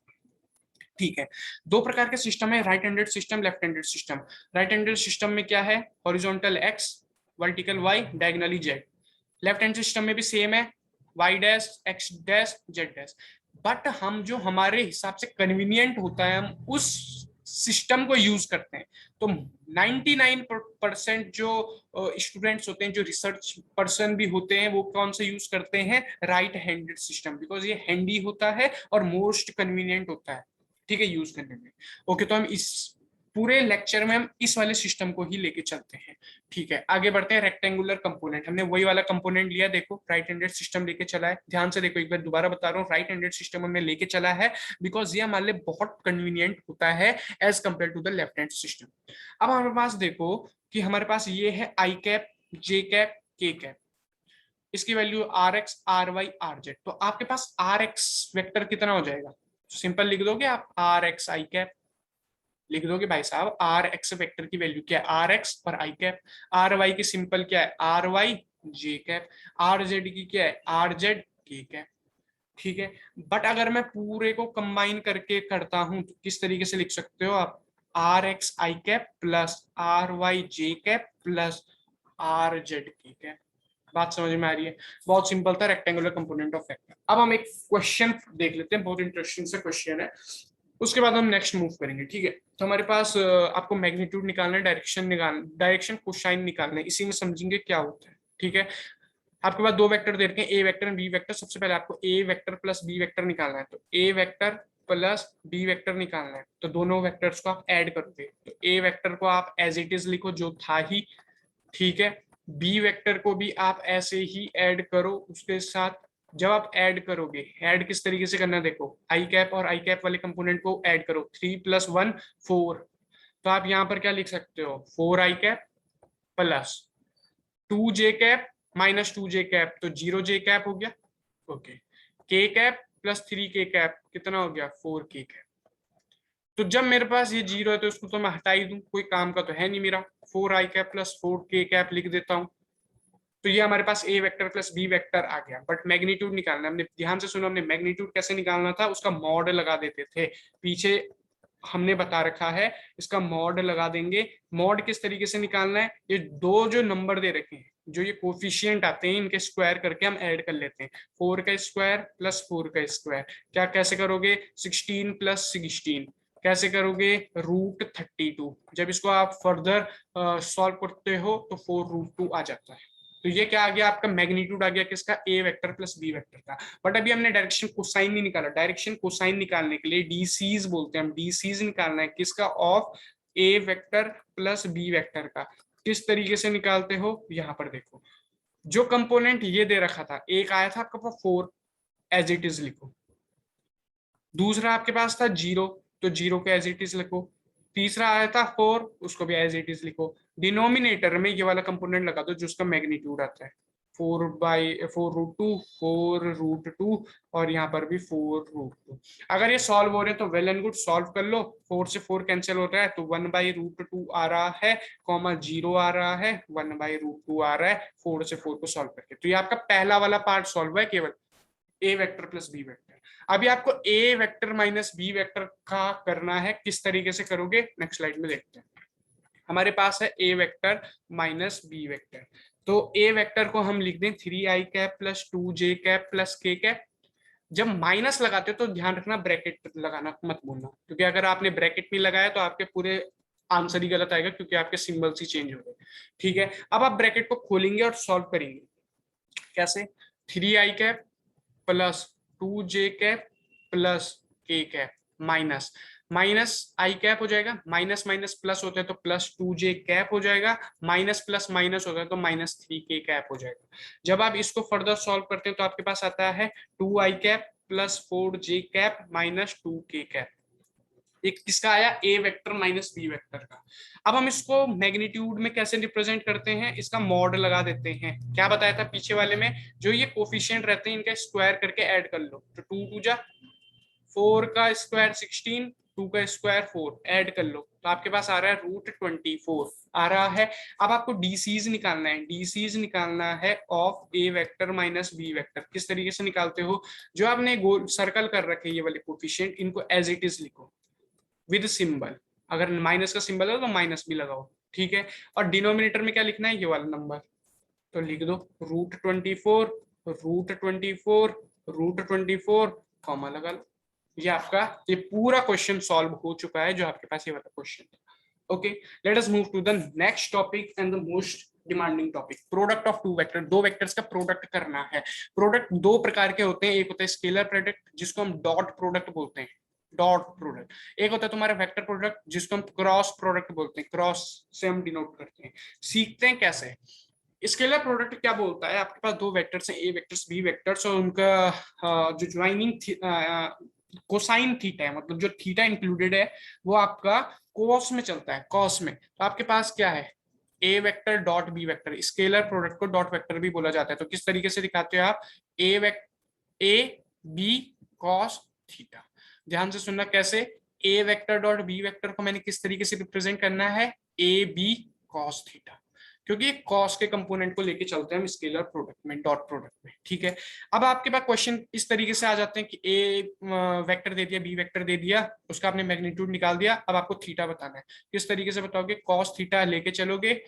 ठीक है, दो प्रकार के सिस्टम है, right handed system, left handed system. Right handed system में क्या है, horizontal X, vertical Y, diagonally Z. Left hand system में भी सेम है, Y dash, X dash, Z dash. But हम जो हमारे हिसाब से कन्वीनियंट होता है हम उस सिस्टम को यूज करते हैं। तो 99% जो स्टूडेंट्स होते हैं, जो रिसर्च पर्सन भी होते हैं, वो कौन से यूज करते हैं, राइट हैंडेड सिस्टम, बिकॉज ये हैंडी होता है और मोस्ट कन्वीनियंट होता है। ठीक है, यूज करने में। ओके, तो हम इस पूरे लेक्चर में हम इस वाले सिस्टम को ही लेके चलते हैं। ठीक है, आगे बढ़ते हैं। रेक्टेंगुलर कंपोनेंट, हमने वही वाला कंपोनेंट लिया, देखो राइट हैंडेड सिस्टम लेके चला है। ध्यान से देखो, एक बार दोबारा बता रहा हूँ, राइट हैंडेड सिस्टम हमने लेके चला है बिकॉज ये हमारे लिए बहुत कन्वीनियंट होता है as compare to the left hand system. अब हमारे पास देखो कि हमारे पास ये है I cap, J cap, K cap. इसकी value R X, R Y, R Z. तो आपके पास आर एक्स वेक्टर कितना हो जाएगा, सिंपल लिख दोगे आप, आर एक्स आई कैप लिख दोगे भाई साहब। आर एक्स वेक्टर की वैल्यू क्या है, आर एक्स और आई कैप। आर वाई की सिंपल क्या है, are Y J cap. Are Z की क्या है, आर जेड के कैप। ठीक है, बट अगर मैं पूरे को कंबाइन करके करता हूं तो किस तरीके से लिख सकते हो आप, R X I cap plus R Y J cap plus R Z K cap. बात समझ में आ रही है, बहुत सिंपल था रेक्टेंगुलर कंपोनेंट ऑफ वेक्टर। अब हम एक क्वेश्चन देख लेते हैं, बहुत इंटरेस्टिंग सा क्वेश्चन है, उसके बाद हम नेक्स्ट मूव करेंगे। ठीक है, तो हमारे पास आपको मैग्नीट्यूड निकालना है, डायरेक्शन कोसाइन निकालना है, इसी में समझेंगे क्या होता है। ठीक है, आपके पास दो वेक्टर दे रखे हैं, ए वेक्टर बी वेक्टर। सबसे पहले आपको ए वेक्टर प्लस बी वेक्टर निकालना है, तो ए वेक्टर प्लस बी वेक्टर निकालना है, तो दोनों वेक्टर्स को आप ऐड करोगे, तो ए वेक्टर को आप एज इट इज लिखो जो था ही। ठीक है, बी वेक्टर को भी आप ऐसे ही ऐड करो उसके साथ। जब आप ऐड करोगे, ऐड किस तरीके से करना है देखो, आई कैप और आई कैप वाले कंपोनेंट को ऐड करो, 3 + 1 4। तो आप यहाँ पर क्या लिख सकते हो, 4 आई कैप प्लस 2 जे कैप माइनस 2 जे कैप, तो 0 जे कैप हो गया। ओके, के कैप प्लस 3 के कैप कितना हो गया, 4 के कैप। तो जब मेरे पास ये 0 है तो इसको तो मैं हटा ही दूं, कोई काम का तो है नहीं मेरा। 4 आई कैप प्लस 4 के कैप लिख देता हूं, तो ये हमारे पास ए वेक्टर प्लस बी वेक्टर आ गया। बट मैग्नीट्यूड निकालना, हमने ध्यान से सुना, हमने मैग्नीट्यूड कैसे निकालना था, उसका मॉड लगा देते थे, पीछे हमने बता रखा है, इसका मॉड लगा देंगे। मॉड किस तरीके से निकालना है, ये दो जो नंबर दे रखे हैं, जो ये कोफिशिएंट आते हैं, इनके स्क्वायर करके हम ऐड कर लेते हैं। 4 का स्क्वायर प्लस 4 का स्क्वायर, क्या कैसे करोगे, 16 + 16 कैसे करोगे, √32। जब इसको आप फर्दर सॉल्व करते हो तो 4√2 आ जाता है। तो ये क्या आ गया, आपका मैग्नीट्यूड आ गया किसका, ए वेक्टर प्लस बी वेक्टर का। बट अभी हमने डायरेक्शन कोसाइन नहीं निकाला। डायरेक्शन कोसाइन निकालने के लिए डीसीज बोलते हैं हम, डीसीज निकालना है किसका, of A vector plus B vector का। किस तरीके से निकालते हो, यहाँ पर देखो, जो कंपोनेंट ये दे रखा था, एक आया था आपका पास 4, एज इट इज लिखो। दूसरा आपके पास था 0, तो 0 को एज इट इज लिखो। तीसरा आया था 4, उसको भी एज इट इज लिखो। डिनोमिनेटर में ये वाला कंपोनेंट लगा दो जो उसका मैग्नीट्यूड आता है, 4/4√2, 4√2, और यहाँ पर भी 4√2। अगर ये सॉल्व हो रहे हैं तो वेल एंड गुड, सॉल्व कर लो। 4 से 4 कैंसिल हो रहा है तो 1/√2 आ रहा है, कॉमा 0 आ रहा है, 1/√2 आ रहा है, 4 से 4 को सॉल्व करके। तो ये आपका पहला वाला पार्ट सॉल्व है, केवल ए वेक्टर प्लस बी वेक्टर। अभी आपको ए वेक्टर माइनस बी वेक्टर का करना है, किस तरीके से करोगे नेक्स्ट स्लाइड में देखते हैं। हमारे पास है A vector minus B vector, तो ए वेक्टर को हम लिख दें 3 आई कैप प्लस 2 जे कैप प्लस के कैप। जब माइनस लगाते हो तो ध्यान रखना ब्रैकेट लगाना मत भूलना, क्योंकि अगर आपने ब्रैकेट नहीं लगाया तो आपके पूरे आंसर ही गलत आएगा क्योंकि आपके सिंबल्स ही चेंज हो गए। ठीक है, अब आप ब्रैकेट को खोलेंगे और सॉल्व करेंगे। कैसे? 3i cap plus 2j cap plus k cap minus minus I cap हो जाएगा, माइनस माइनस प्लस होता है तो प्लस 2j कैप हो जाएगा, माइनस प्लस माइनस होता है तो माइनस 3k कैप हो जाएगा। जब आप इसको फर्दर सॉल्व करते हैं तो आपके पास आता है 2i cap plus 4j cap minus 2k cap. एक किसका आया? ए वेक्टर माइनस बी वेक्टर का। अब हम इसको मैग्नीट्यूड में कैसे रिप्रेजेंट करते हैं? इसका मॉड लगा देते हैं। क्या बताया था पीछे वाले में? जो ये कोफिशिएंट रहते हैं इनका स्क्वायर करके ऐड कर लो, तो 2 2 जा 4 का स्क्वायर 16, 2 का स्क्वायर 4, ऐड कर लो तो आपके पास आ रहा है √24 आ रहा है। अब आपको डीसीज निकालना है, डीसीज निकालना है of A vector minus B vector. किस तरीके से निकालते हो? जो आपने गोल सर्कल कर रखे ये वाले कोफिशिएंट, इनको एज इट इज लिखो विद सिंबल। अगर माइनस का सिंबल है तो माइनस भी लगाओ, ठीक है। और डिनोमिनेटर में क्या लिखना है? ये वाला नंबर, तो लिख दो √24 √24 √24 कॉमा लगा लो। ये आपका ये पूरा क्वेश्चन सॉल्व हो चुका है जो आपके पास ये वाला क्वेश्चन था। Okay, let us move to the next topic and the most demanding topic, product of two vector. दो वेक्टर्स का प्रोडक्ट करना है। प्रोडक्ट दो प्रकार के होते हैं, एक होता है स्केलर प्रोडक्ट जिसको हम डॉट प्रोडक्ट बोलते हैं, डॉट प्रोडक्ट। एक होता है तुम्हारा वेक्टर प्रोडक्ट जिसको हम क्रॉस प्रोडक्ट बोलते हैं, क्रॉस से हम डिनोट करते हैं। सीखते हैं कैसे। स्केलर प्रोडक्ट क्या बोलता है? आपके पास दो वेक्टर्स हैं, ए वेक्टर्स बी वेक्टर्स, और उनका जो ज्वाइनिंग कोसाइन थीटा है, मतलब जो थीटा इंक्लूडेड है वो आपका कोस में चलता है, कॉस में। तो आपके पास क्या है? A vector dot B vector. Scalar product को डॉट वेक्टर भी बोला जाता है। तो किस तरीके से दिखाते हो आप? A B cos theta. ध्यान से सुनना कैसे। A vector dot B vector को मैंने किस तरीके से रिप्रेजेंट करना है? ए बी कॉस थीटा, क्योंकि कॉस के कंपोनेंट को लेके चलते हैं हम स्केलर प्रोडक्ट में, डॉट प्रोडक्ट में। ठीक है, अब आपके पास क्वेश्चन इस तरीके से आ जाते हैं कि ए वेक्टर दे दिया, बी वेक्टर दे दिया, उसका आपने मैग्नीट्यूड निकाल दिया, अब आपको थीटा बताना है। किस तरीके से बताओगे? कॉस थीटा लेके चलोगे,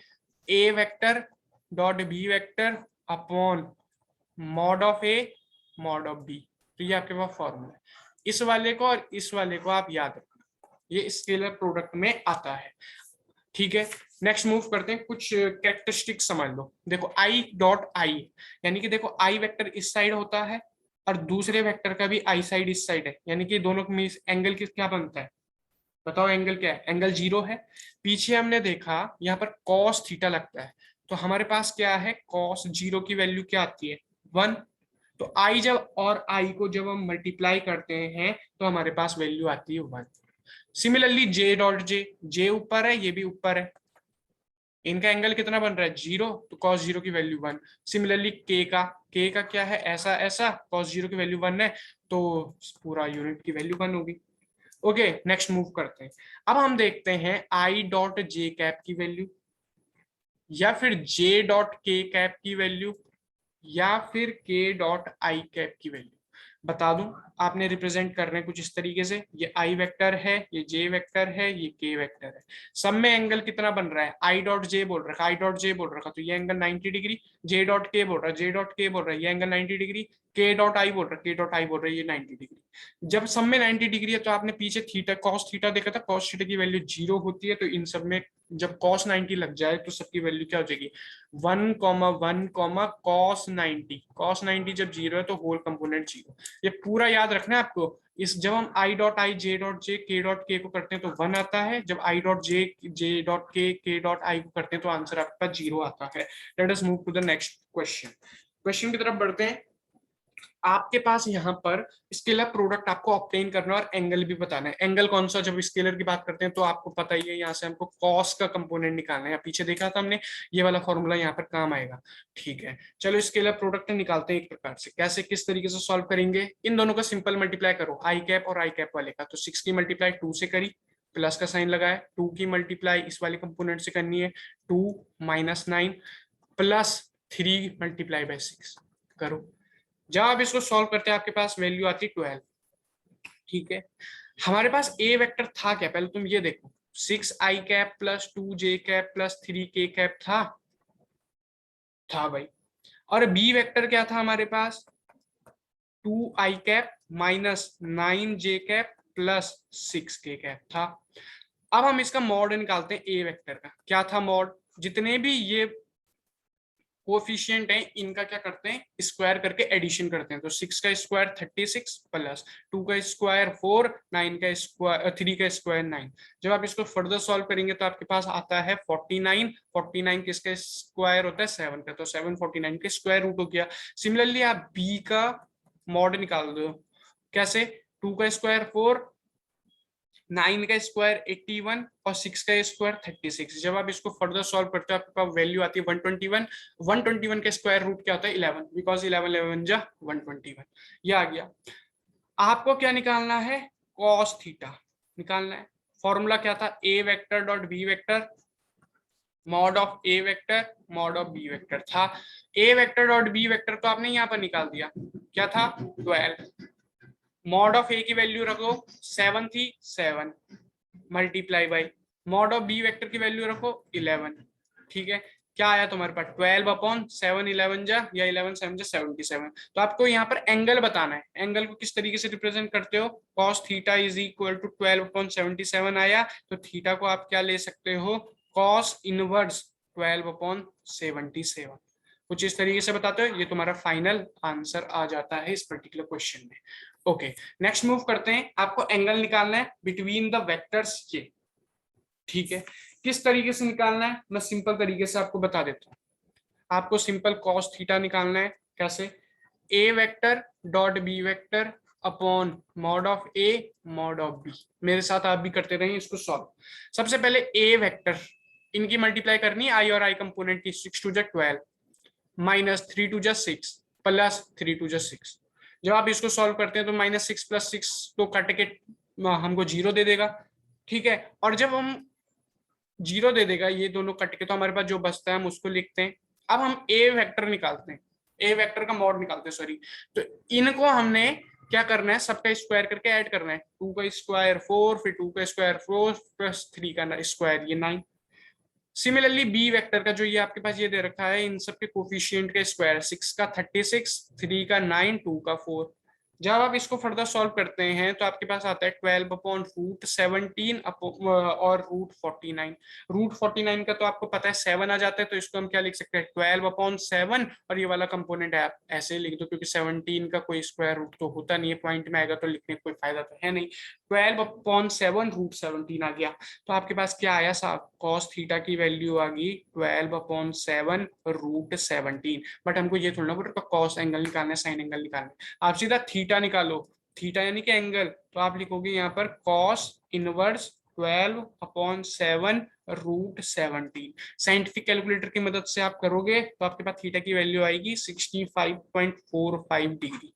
A vector dot B vector upon mod of A mod of B. तो ये आपके पास फॉर्मूला है। इस वाले को और इस वाले को आप याद रखना, ये स्केलर प्रोडक्ट में आता है। ठीक है, नेक्स्ट मूव करते हैं, कुछ कैरेक्टरिस्टिक समझ लो। देखो आई डॉट आई, यानी कि देखो आई वेक्टर इस साइड होता है और दूसरे वेक्टर का भी आई साइड इस साइड है, यानी कि दोनों में एंगल क्या बनता है? बताओ एंगल क्या है? एंगल 0 है। पीछे हमने देखा यहाँ पर कॉस थीटा लगता है, तो हमारे पास क्या है? कॉस 0 की वैल्यू क्या आती है? 1। तो आई जब और आई को जब हम मल्टीप्लाई करते हैं तो हमारे पास वैल्यू आती है 1। सिमिलरली जे डॉट जे, जे ऊपर है ये भी ऊपर है, इनका एंगल कितना बन रहा है? 0, तो cos 0 की वैल्यू 1। सिमिलरली के का क्या है? ऐसा ऐसा, cos 0 की वैल्यू 1 है तो पूरा यूनिट की वैल्यू 1 होगी। ओके, नेक्स्ट मूव करते हैं। अब हम देखते हैं आई डॉट जे कैप की वैल्यू, या फिर जे डॉट के कैप की वैल्यू, या फिर के डॉट आई कैप की वैल्यू। बता दूं, आपने रिप्रेजेंट कर रहे हैं कुछ इस तरीके से, ये आई वेक्टर है, ये जे वेक्टर है, ये के वेक्टर है। सब में एंगल कितना बन रहा है? आई डॉट जे बोल रखा, आई डॉट जे बोल रखा, तो ये एंगल 90 डिग्री। जे डॉट के बोल रहा है, जे डॉट के बोल रहा है, ये एंगल 90 डिग्री। के डॉट आई बोल रहा है, के डॉट आई बोल रहा है, ये 90 डिग्री। जब सब में 90 डिग्री है तो आपने पीछे थीटा कॉस थीटा देखा था, कॉस थीटा की वैल्यू 0 होती है, तो इन सब में जब कॉस 90 लग जाए तो सबकी वैल्यू क्या हो जाएगी? 1, 1, कॉस 90। कॉस 90 जब 0 है तो होल कंपोनेंट 0। ये पूरा याद रखना है आपको। इस जब हम I dot I J dot J के डॉट के को करते हैं तो 1 आता है, जब I dot J J dot K dot I को करते हैं तो आंसर आपका 0 आता है। Let us move to the next question. Question की तरफ बढ़ते हैं। आपके पास यहाँ पर स्केलर प्रोडक्ट आपको ऑब्टेन करना है और एंगल भी बताना है। एंगल कौन सा? जब स्केलर की बात करते हैं तो आपको पता ही है, यहाँ से हमको कॉस का कंपोनेंट निकालना है। पीछे देखा था हमने, ये वाला फॉर्मूला यहाँ पर काम आएगा। ठीक है, चलो स्केलर प्रोडक्ट निकालते हैं एक प्रकार से। कैसे, किस तरीके से सॉल्व करेंगे? इन दोनों का सिंपल मल्टीप्लाई करो, आई कैप और आई कैप वाले का। तो 6 की मल्टीप्लाई 2 से करी, प्लस का साइन लगाया। 2 की मल्टीप्लाई इस वाले कंपोनेंट से करनी है, 2 - 9 प्लस 3 मल्टीप्लाई बाय 6 करो। जब आप इसको सॉल्व करते हैं आपके पास वैल्यू आती है 12। ठीक है, हमारे पास ए वेक्टर था क्या? पहले तुम ये देखो, 6i cap plus 2j cap plus 3k cap था भाई। और बी वेक्टर क्या था हमारे पास? 2i cap minus 9j cap plus 6k cap था। अब हम इसका मॉड निकालते हैं ए वेक्टर का। क्या था मॉड? जितने भी ये कोफिशिएंट है इनका क्या करते हैं, स्क्वायर करके एडिशन करते हैं। तो 6 का स्क्वायर 36 प्लस 2 का स्क्वायर 4, 9 का स्क्वायर 3 का स्क्वायर 9। जब आप इसको फर्दर सॉल्व करेंगे तो आपके पास आता है 49। 49 किसका स्क्वायर होता है? 7 का, तो 7 49 के स्क्वायर रूट हो गया। सिमिलरली आप बी का मॉड निकाल दो। कैसे? 2 का स्क्वायर 4, 9 का स्क्वायर 81 और 6 का स्क्वायर 36। जब आप इसको फर्दर सॉल्व करते हो आपके पास वैल्यू आती है 121। 121 का स्क्वायर रूट क्या होता है? 11, बिकॉज 11 11 जा 121। ये आ गया। आपको क्या निकालना है? कॉस थीटा निकालना है। फॉर्मूला क्या था? A vector dot B vector mod of A vector mod of B vector था। A vector dot B vector तो आपने यहाँ पर निकाल दिया। क्या था? 12। मॉड ऑफ ए की वैल्यू रखो 7 थी, 7 multiply by mod of B vector की वैल्यू रखो 11। ठीक है, क्या आया तुम्हारे पास? 12 अपॉन 7, 11 जा या 11 7 जा 77। तो आपको यहाँ पर एंगल बताना है। एंगल को किस तरीके से रिप्रेजेंट करते हो? cos theta is equal to 12 upon 77 आया, तो थीटा को आप क्या ले सकते हो? cos inverse 12 upon 77। कुछ इस तरीके से बताते हो, ये तुम्हारा फाइनल आंसर आ जाता है इस पर्टिकुलर क्वेश्चन में। ओके, नेक्स्ट मूव करते हैं। आपको एंगल निकालना है बिटवीन द वेक्टर्स ये। ठीक है, किस तरीके से निकालना है मैं सिंपल तरीके से आपको बता देता हूँ। आपको सिंपल cos थीटा निकालना है। कैसे? A vector dot B vector upon mod of A mod of B. मेरे साथ आप भी करते रहें इसको सॉल्व। सबसे पहले ए वेक्टर, इनकी मल्टीप्लाई करनी है आई और आई कंपोनेंट की। 6 2 12 माइनस 3 2 6 प्लस 3 2 6। जब आप इसको सॉल्व करते हैं तो -6 + 6 तो कट के हमको 0 दे देगा। ठीक है, और जब हम 0 दे देगा ये दोनों कट के, तो हमारे पास जो बचता है हम उसको लिखते हैं। अब हम ए वेक्टर निकालते हैं, ए वेक्टर का मॉड निकालते हैं, सॉरी। तो इनको हमने क्या करना है? सबका स्क्वायर करके ऐड करना है। 2 का स्क्वायर 4, फिर 2 का स्क्वायर 4 प्लस 3 का स्क्वायर ये 9। सिमिलरली बी वेक्टर का जो ये आपके पास ये दे रखा है, इन सब के कोफिशिएंट का स्क्वायर 6 का 36, 3 का 9, 2 का 4। जब आप इसको फर्दर सॉल्व करते हैं तो आपके पास आता है 12 अपॉन रूट 17 और रूट 49। रूट 49 का तो आपको पता है 7 आ जाता है, तो इसको हम क्या लिख सकते हैं? 12 अपॉन 7 और ये वाला कंपोनेंट है आप ऐसे लिख दो, क्योंकि 17 का कोई स्क्वायर रूट तो होता नहीं है, पॉइंट में आएगा तो लिखने का कोई फायदा तो है नहीं। 12 अपॉन 7 रूट 17 आ गया। तो आपके पास क्या आया साहब? cos थीटा की वैल्यू आ गई 12 अपॉन 7 रूट 17। बट हमको ये थोड़ा ना cos एंगल निकालना है, साइन एंगल निकालना है। आप सीधा थीटा निकालो। थीटा यानी कि एंगल, तो आप लिखोगे यहाँ पर cos inverse 12 upon 7 root 17। Scientific calculator की मदद से आप करोगे तो आपके पास थीटा की वैल्यू आएगी 65.45 डिग्री।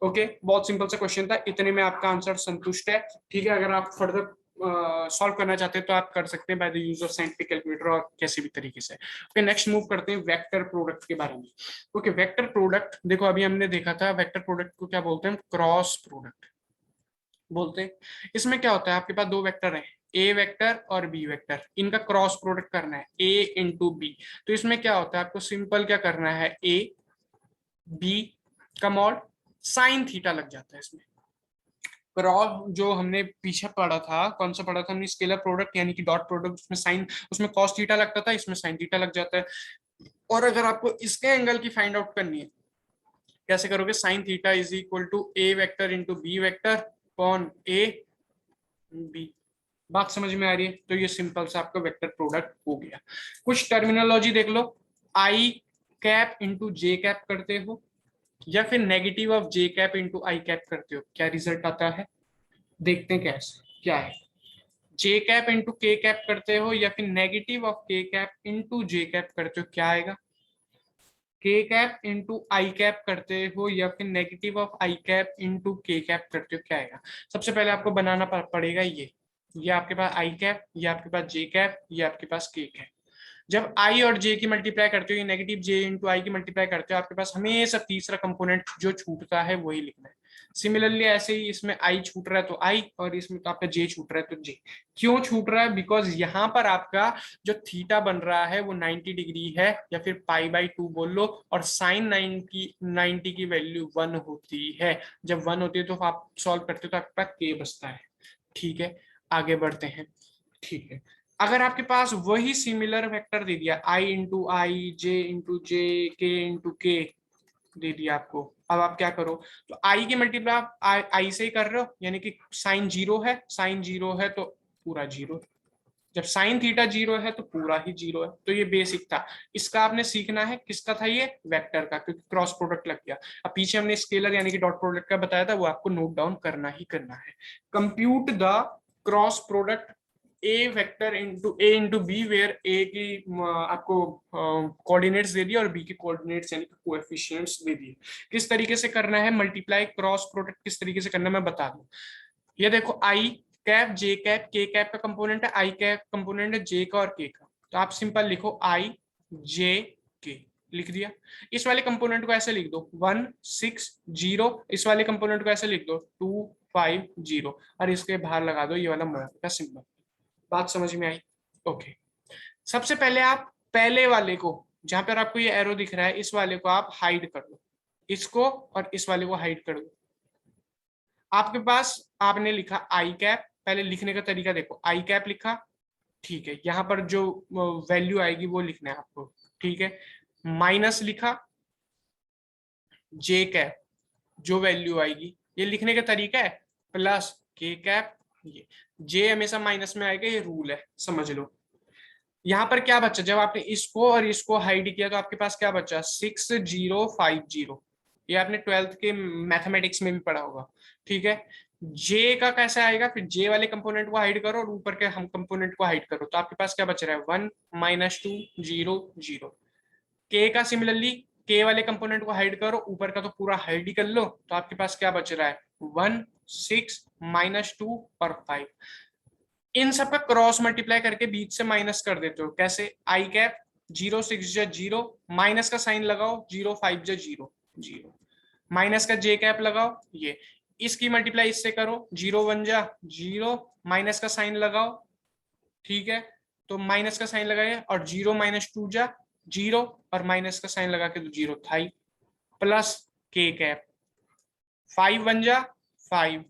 ओके, बहुत सिंपल सा क्वेश्चन था, इतने में आपका आंसर संतुष्ट है। ठीक है, अगर आप फर्दर सॉल्व करना चाहते हैं तो आप कर सकते हैं by the use of scientific calculator और किसी भी तरीके से। ओके, नेक्स्ट मूव करते हैं वेक्टर प्रोडक्ट के बारे में। ओके, वेक्टर प्रोडक्ट देखो, अभी हमने देखा था वेक्टर प्रोडक्ट को क्या बोलते हैं? क्रॉस प्रोडक्ट बोलते हैं। इसमें क्या होता है? आपके पास दो वेक्टर हैं, ए वेक्टर और बी वेक्टर, इनका क्रॉस प्रोडक्ट करना है ए इंटू बी। तो इसमें क्या होता है? आपको सिंपल क्या करना है? ए बी का मॉड साइन थीटा लग जाता है इसमें। क्रॉस जो हमने पीछे पढ़ा था, कौन सा पढ़ा था हमने? स्केलर प्रोडक्ट यानी कि डॉट प्रोडक्ट, उसमें साइन, उसमें कॉस थीटा लगता था, इसमें साइन थीटा लग जाता है। और अगर आपको इसके एंगल की फाइंड आउट करनी है, कैसे करोगे? Sine theta is equal to A vector into B vector upon A B. बात समझ में आ रही है? तो ये सिंपल सा आपका वेक्टर प्रोडक्ट हो गया। कुछ टर्मिनोलॉजी देख लो, आई कैप इंटू जे कैप करते हो या फिर negative of J cap into I cap करते हो, क्या रिजल्ट आता है? देखते हैं कैसे क्या है। जे कैप इंटू के कैप करते हो या फिर नेगेटिव ऑफ के कैप इंटू जे कैप करते हो, क्या आएगा? के कैप इंटू आई कैप करते हो या फिर negative of I cap into के कैप करते हो, क्या आएगा? सबसे पहले आपको बनाना पड़ेगा ये आपके पास आई कैप, ये आपके पास जे कैप, ये आपके पास के कैप। जब आई और जे की मल्टीप्लाई करते हो, ये नेगेटिव जे इंटू आई की मल्टीप्लाई करते हो, आपके पास हमेशा तीसरा कंपोनेंट जो छूटता है वही लिखना है। सिमिलरली ऐसे ही इसमें आई छूट रहा है तो आई, और इसमें तो आपका जे छूट रहा है तो जे। क्यों छूट रहा है? बिकॉज यहाँ पर आपका जो थीटा बन रहा है वो 90 डिग्री है, या फिर π/2 बोल लो, और साइन 90 की वैल्यू 1 होती है। जब 1 होती है तो आप सॉल्व करते हो तो आपके पास के बचता है। ठीक है, आगे बढ़ते हैं। ठीक है, अगर आपके पास वही सिमिलर वेक्टर दे दिया i into I, J into J, K into के दे दिया आपको, अब आप क्या करो, तो आई की मल्टीप्लाई आप आई से ही कर रहे हो, यानी कि साइन जीरो है, साइन जीरो है तो पूरा जीरो, जब साइन थीटा जीरो है तो पूरा ही जीरो है। तो ये बेसिक था, इसका आपने सीखना है, किसका था ये, वेक्टर का, क्योंकि क्रॉस प्रोडक्ट लग गया। अब पीछे हमने स्केलर यानी कि डॉट प्रोडक्ट का बताया था, वो आपको नोट डाउन करना ही करना है। Compute the cross product A vector into B, where A की आपको कोऑर्डिनेट्स दे दिया और बी के कोऑर्डिनेट्स यानी कि कोएफिशिएंट्स दे दिए। किस तरीके से करना है मल्टीप्लाई क्रॉस प्रोडक्ट, किस तरीके से करना है मैं बता दूं। ये देखो आई cap J cap K cap का कंपोनेंट है, आई कैप कंपोनेंट है जे का और के का, तो आप सिंपल लिखो आई जे के, लिख दिया। इस वाले कंपोनेंट को ऐसे लिख दो 160, इस वाले कंपोनेंट को ऐसे लिख दो 250, और इसके बाहर लगा दो ये वाला मोड का सिंबल। बात समझ में आई? ओके, सबसे पहले आप पहले वाले को, जहां पर आपको ये एरो दिख रहा है, इस वाले को आप हाइड कर दो, इसको और इस वाले को हाइड कर दो। आपके पास आपने लिखा आई कैप, पहले लिखने का तरीका देखो, आई कैप लिखा, ठीक है, यहाँ पर जो वैल्यू आएगी वो लिखना है आपको, ठीक है, माइनस लिखा जे कैप, जो वैल्यू आएगी, ये लिखने का तरीका है, प्लस के कैप, ये जे हमेशा माइनस में आएगा, ये रूल है, समझ लो। यहाँ पर क्या बचा, जब आपने इसको और इसको हाइड किया तो आपके पास क्या बचा 6050, ये आपने 12th के मैथमेटिक्स में भी पढ़ा होगा, ठीक है। जे का कैसे आएगा, फिर जे वाले कंपोनेंट को हाइड करो और ऊपर के हम कंपोनेंट को हाइड करो, तो आपके पास क्या बच रहा है 1 -2 0 0। के का सिमिलरली के वाले कंपोनेंट को हाइड करो, ऊपर का तो पूरा हाइड ही कर लो, तो आपके पास क्या बच रहा है 1 6 -2 और 5। इन सब का क्रॉस मल्टीप्लाई करके बीच से माइनस कर देते हो, कैसे, आई कैप 0 6 जा 0, माइनस का साइन लगाओ, 0 5 जा 0 0, माइनस का जे कैप लगाओ, ये इसकी मल्टीप्लाई इससे करो, 0 1 जा 0, माइनस का साइन लगाओ, ठीक है, तो माइनस का साइन लगाए और 0 -2 जा 0, और माइनस का साइन लगा के तो 0 था ही, प्लस के कैप 5 1 जा 5,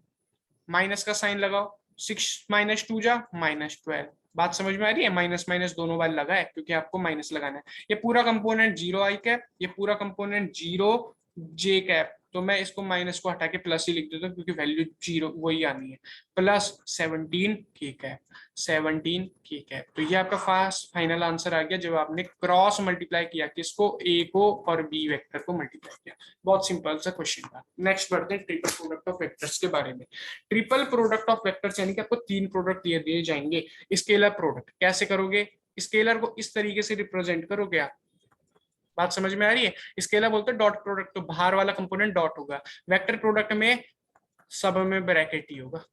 माइनस का साइन लगाओ, 6 -2 जा -12। बात समझ में आ रही है, माइनस माइनस दोनों बार लगा है क्योंकि आपको माइनस लगाना है। ये पूरा कंपोनेंट 0 आई कैप, ये पूरा कंपोनेंट 0 जे कैप, तो मैं इसको माइनस को हटा के प्लस ही लिख देता हूँ क्योंकि वैल्यू 0 वही आनी है, प्लस 17 के कैप, 17 के कैप। तो ये आपका फास्ट फाइनल आंसर आ गया जब आपने क्रॉस मल्टीप्लाई किया, किसको, ए को और बी वेक्टर को मल्टीप्लाई किया। बहुत सिंपल सा क्वेश्चन था। नेक्स्ट बढ़ते हैं ट्रिपल प्रोडक्ट ऑफ वेक्टर्स के बारे में। ट्रिपल प्रोडक्ट ऑफ वेक्टर्स यानी कि आपको 3 प्रोडक्ट दिए जाएंगे। स्केलर प्रोडक्ट कैसे करोगे, स्केलर को इस तरीके से रिप्रेजेंट करोगे आप। बात समझ में आ रही है? स्केलर बोलते हैं डॉट प्रोडक्ट, तो बाहर वाला कंपोनेंट डॉट होगा। वेक्टर प्रोडक्ट में सब में ब्रैकेट ही होगा।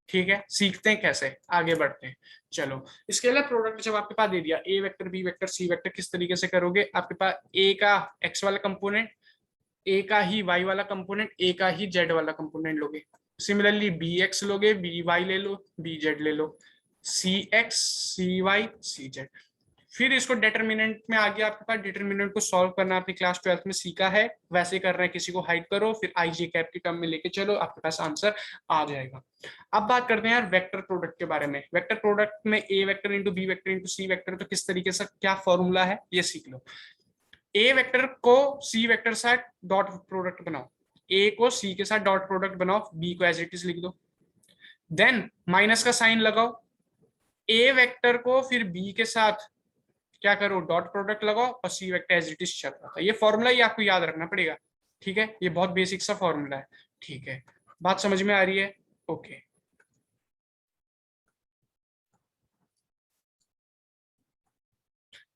ठीक है, सीखते हैं कैसे, आगे बढ़ते हैं। चलो, स्केलर प्रोडक्ट जब आपके पास दे दिया A vector B vector C vector, किस तरीके से करोगे, आपके पास ए का एक्स वाला कंपोनेंट, ए का ही वाई वाला कंपोनेंट, ए का ही जेड वाला कंपोनेंट लोगे। सिमिलरली बी एक्स लोगे, बी वाई ले लो, बी जेड ले लो, सी एक्स सी वाई सी जेड। फिर इसको डिटरमिनेंट में आ गया आपके पास, डिटरमिनेंट को सॉल्व करना आपने क्लास 12th में सीखा है, वैसे कर रहे हैं, किसी को हाइड करो फिर आई जे कैप के टर्म में लेके चलो, आपके पास आंसर आ जाएगा। अब बात करते हैं यार वेक्टर प्रोडक्ट के बारे में। वेक्टर प्रोडक्ट में A vector into B vector into C vector, तो किस तरीके से क्या फॉर्मूला है ये सीख लो। ए वेक्टर को सी वेक्टर साथ डॉट प्रोडक्ट बनाओ, ए को सी के साथ डॉट प्रोडक्ट बनाओ, बी को एज इट इज लिख दो, देन माइनस का साइन लगाओ, ए वेक्टर को फिर बी के साथ क्या करो, डॉट प्रोडक्ट लगाओ और C vector as it is चल रहा था। ये फॉर्मूला ही आपको याद रखना पड़ेगा, ठीक है, ये बहुत बेसिक सा फॉर्मूला है, ठीक है। बात समझ में आ रही है? ओके,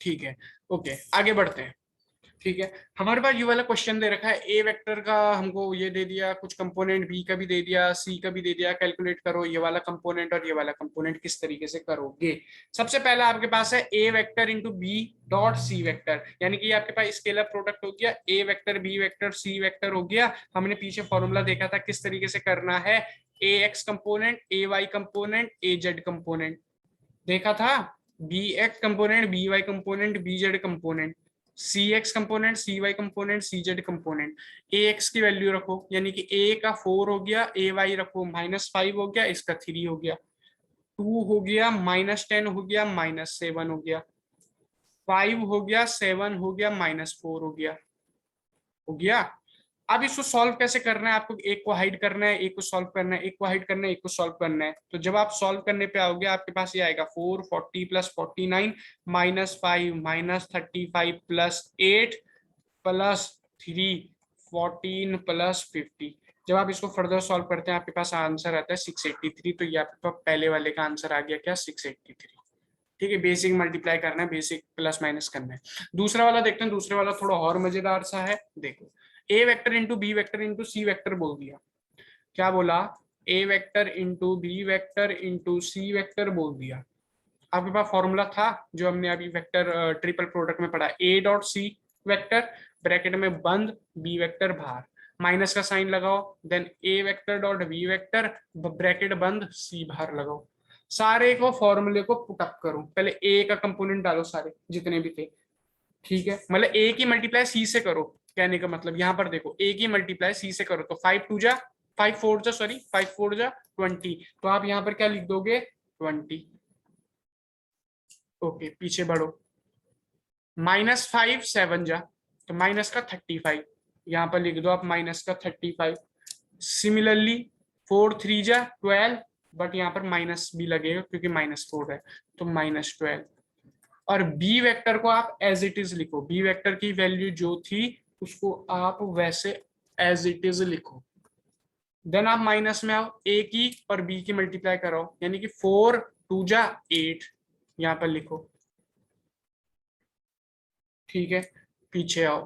ठीक है, ओके, आगे बढ़ते हैं। ठीक है, हमारे पास ये वाला क्वेश्चन दे रखा है, ए वेक्टर का हमको ये दे दिया, कुछ कंपोनेंट बी का भी दे दिया, सी का भी दे दिया, कैलकुलेट करो ये वाला कंपोनेंट और ये वाला कंपोनेंट किस तरीके से करोगे। सबसे पहला आपके पास है A vector into B dot C vector, यानी कि आपके पास स्केलर प्रोडक्ट हो गया, A vector B vector C vector हो गया। हमने पीछे फॉर्मूला देखा था किस तरीके से करना है, A X component, A Y component, A Z component, देखा था, B X component, B Y component, B Z component, C X component, C Y component, C Z component. A X की वैल्यू रखो, यानी कि ए का 4 हो गया, ए वाई रखो -5 हो गया, इसका 3 हो गया, 2 हो गया, -10 हो गया, -7 हो गया, 5 हो गया, 7 हो गया, -4 हो गया, हो गया। अब इसको सॉल्व कैसे करना है, आपको एक को हाइड करना है, एक को सॉल्व करना है, एक को हाइड करना है, एक को सॉल्व करना है। तो जब आप सॉल्व करने पे आओगे आपके पास ये आएगा 4, 40 प्लस 49 -5 -35 प्लस 8 प्लस 3 14 प्लस 50। जब आप इसको फर्दर सॉल्व करते हैं आपके पास आंसर आता है 683। तो ये आपके पास पहले वाले का आंसर आ गया क्या, 683। ठीक है, बेसिक मल्टीप्लाई करना है, बेसिक प्लस माइनस करना है। दूसरा वाला देखते हैं, दूसरे वाला थोड़ा और मजेदार सा है। देखो, A vector into B vector into C vector बोल दिया। क्या बोला, A vector into B vector into C vector बोल दिया। आपके पास फॉर्मूला था जो हमने अभी वेक्टर ट्रिपल प्रोडक्ट में पढ़ा, A dot C vector bracket में बंद, बी वेक्टर बाहर, माइनस का साइन लगाओ, then A vector dot B vector bracket बंद, सी बाहर लगाओ। सारे को फॉर्मूले को पुटअप करो, पहले ए का कंपोनेंट डालो सारे जितने भी थे। ठीक है, मतलब ए की मल्टीप्लाई सी से करो, कहने का मतलब यहाँ पर देखो ए की मल्टीप्लाई सी से करो तो 5 4 जा 20। तो आप यहाँ पर क्या लिख दोगे, 20। ओके, पीछे बढ़ो, -5 7 जा तो माइनस का 35, यहाँ पर लिख दो आप माइनस का 35। सिमिलरली 4 3 जा 12, बट यहाँ पर माइनस भी लगेगा क्योंकि -4 है, तो -12। और बी वेक्टर को आप एज इट इज लिखो, बी वेक्टर की वैल्यू जो थी उसको आप वैसे एज इट इज लिखो। देन आप माइनस में आओ, ए की और बी की मल्टीप्लाई कराओ, यानी कि 4 2 जा 8, यहाँ पर लिखो। ठीक है, पीछे आओ,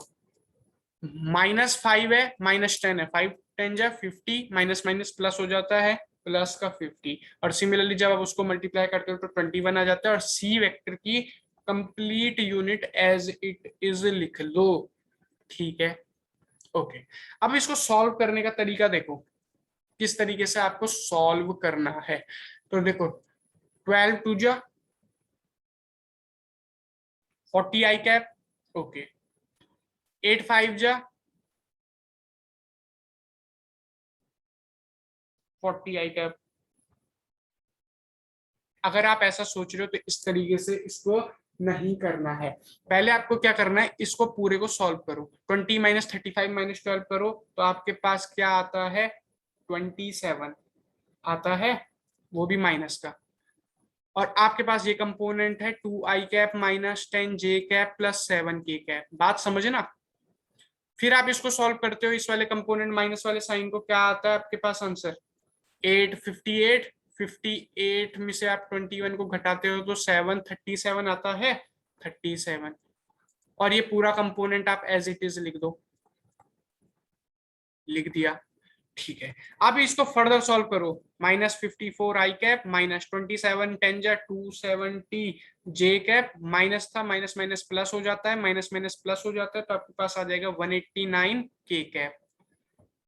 -5 है, -10 है, 5 10 जा 50, माइनस माइनस प्लस हो जाता है, प्लस का 50। और सिमिलरली जब आप उसको मल्टीप्लाई करते हो तो 21 आ जाता है। और सी वेक्टर की complete unit as it is लिख लो। ठीक है, ओके। अब इसको सॉल्व करने का तरीका देखो, किस तरीके से आपको सॉल्व करना है। तो देखो, 12 2 जा 40 आई कैप, ओके, 8 5 जा 40 आई कैप। अगर आप ऐसा सोच रहे हो तो इस तरीके से इसको नहीं करना है। पहले आपको क्या करना है, इसको पूरे को सॉल्व करो, 20 -35 -12 करो तो आपके पास क्या आता है, 27 आता है, वो भी माइनस का। और आपके पास ये कंपोनेंट है 2 आई कैप -10 जे कैप प्लस 7 के कैप। बात समझे ना। फिर आप इसको सॉल्व करते हो, इस वाले कंपोनेंट माइनस वाले साइन को, क्या आता है आपके पास आंसर, 8 58 में से आप 21 को घटाते हो तो 7 37 आता है, 37। और ये पूरा कंपोनेंट आप एज इट इज लिख दो, लिख दिया। ठीक है, अब इसको फर्दर सॉल्व करो, -54 आई कैप -27 10 जा 270 जे कैप, माइनस था, माइनस माइनस प्लस हो जाता है, माइनस माइनस प्लस हो जाता है, तो आपके पास आ जाएगा 189 के कैप।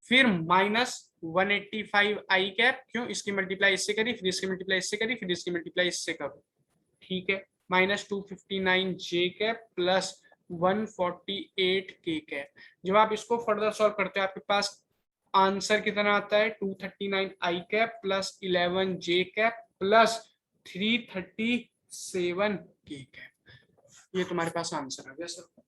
फिर -185 आई कैप, क्यों, इसकी मल्टीप्लाई इससे करी, फिर इसकी मल्टीप्लाई इससे करी, फिर इसकी मल्टीप्लाई इससे करो। ठीक है, -259 जे कैप प्लस 148 के कैप। जब आप इसको फर्दर सॉल्व करते हैं आपके पास आंसर कितना आता है, 239 आई कैप प्लस 11 जे कैप प्लस 337 के कैप। ये तुम्हारे पास आंसर आ गया सर।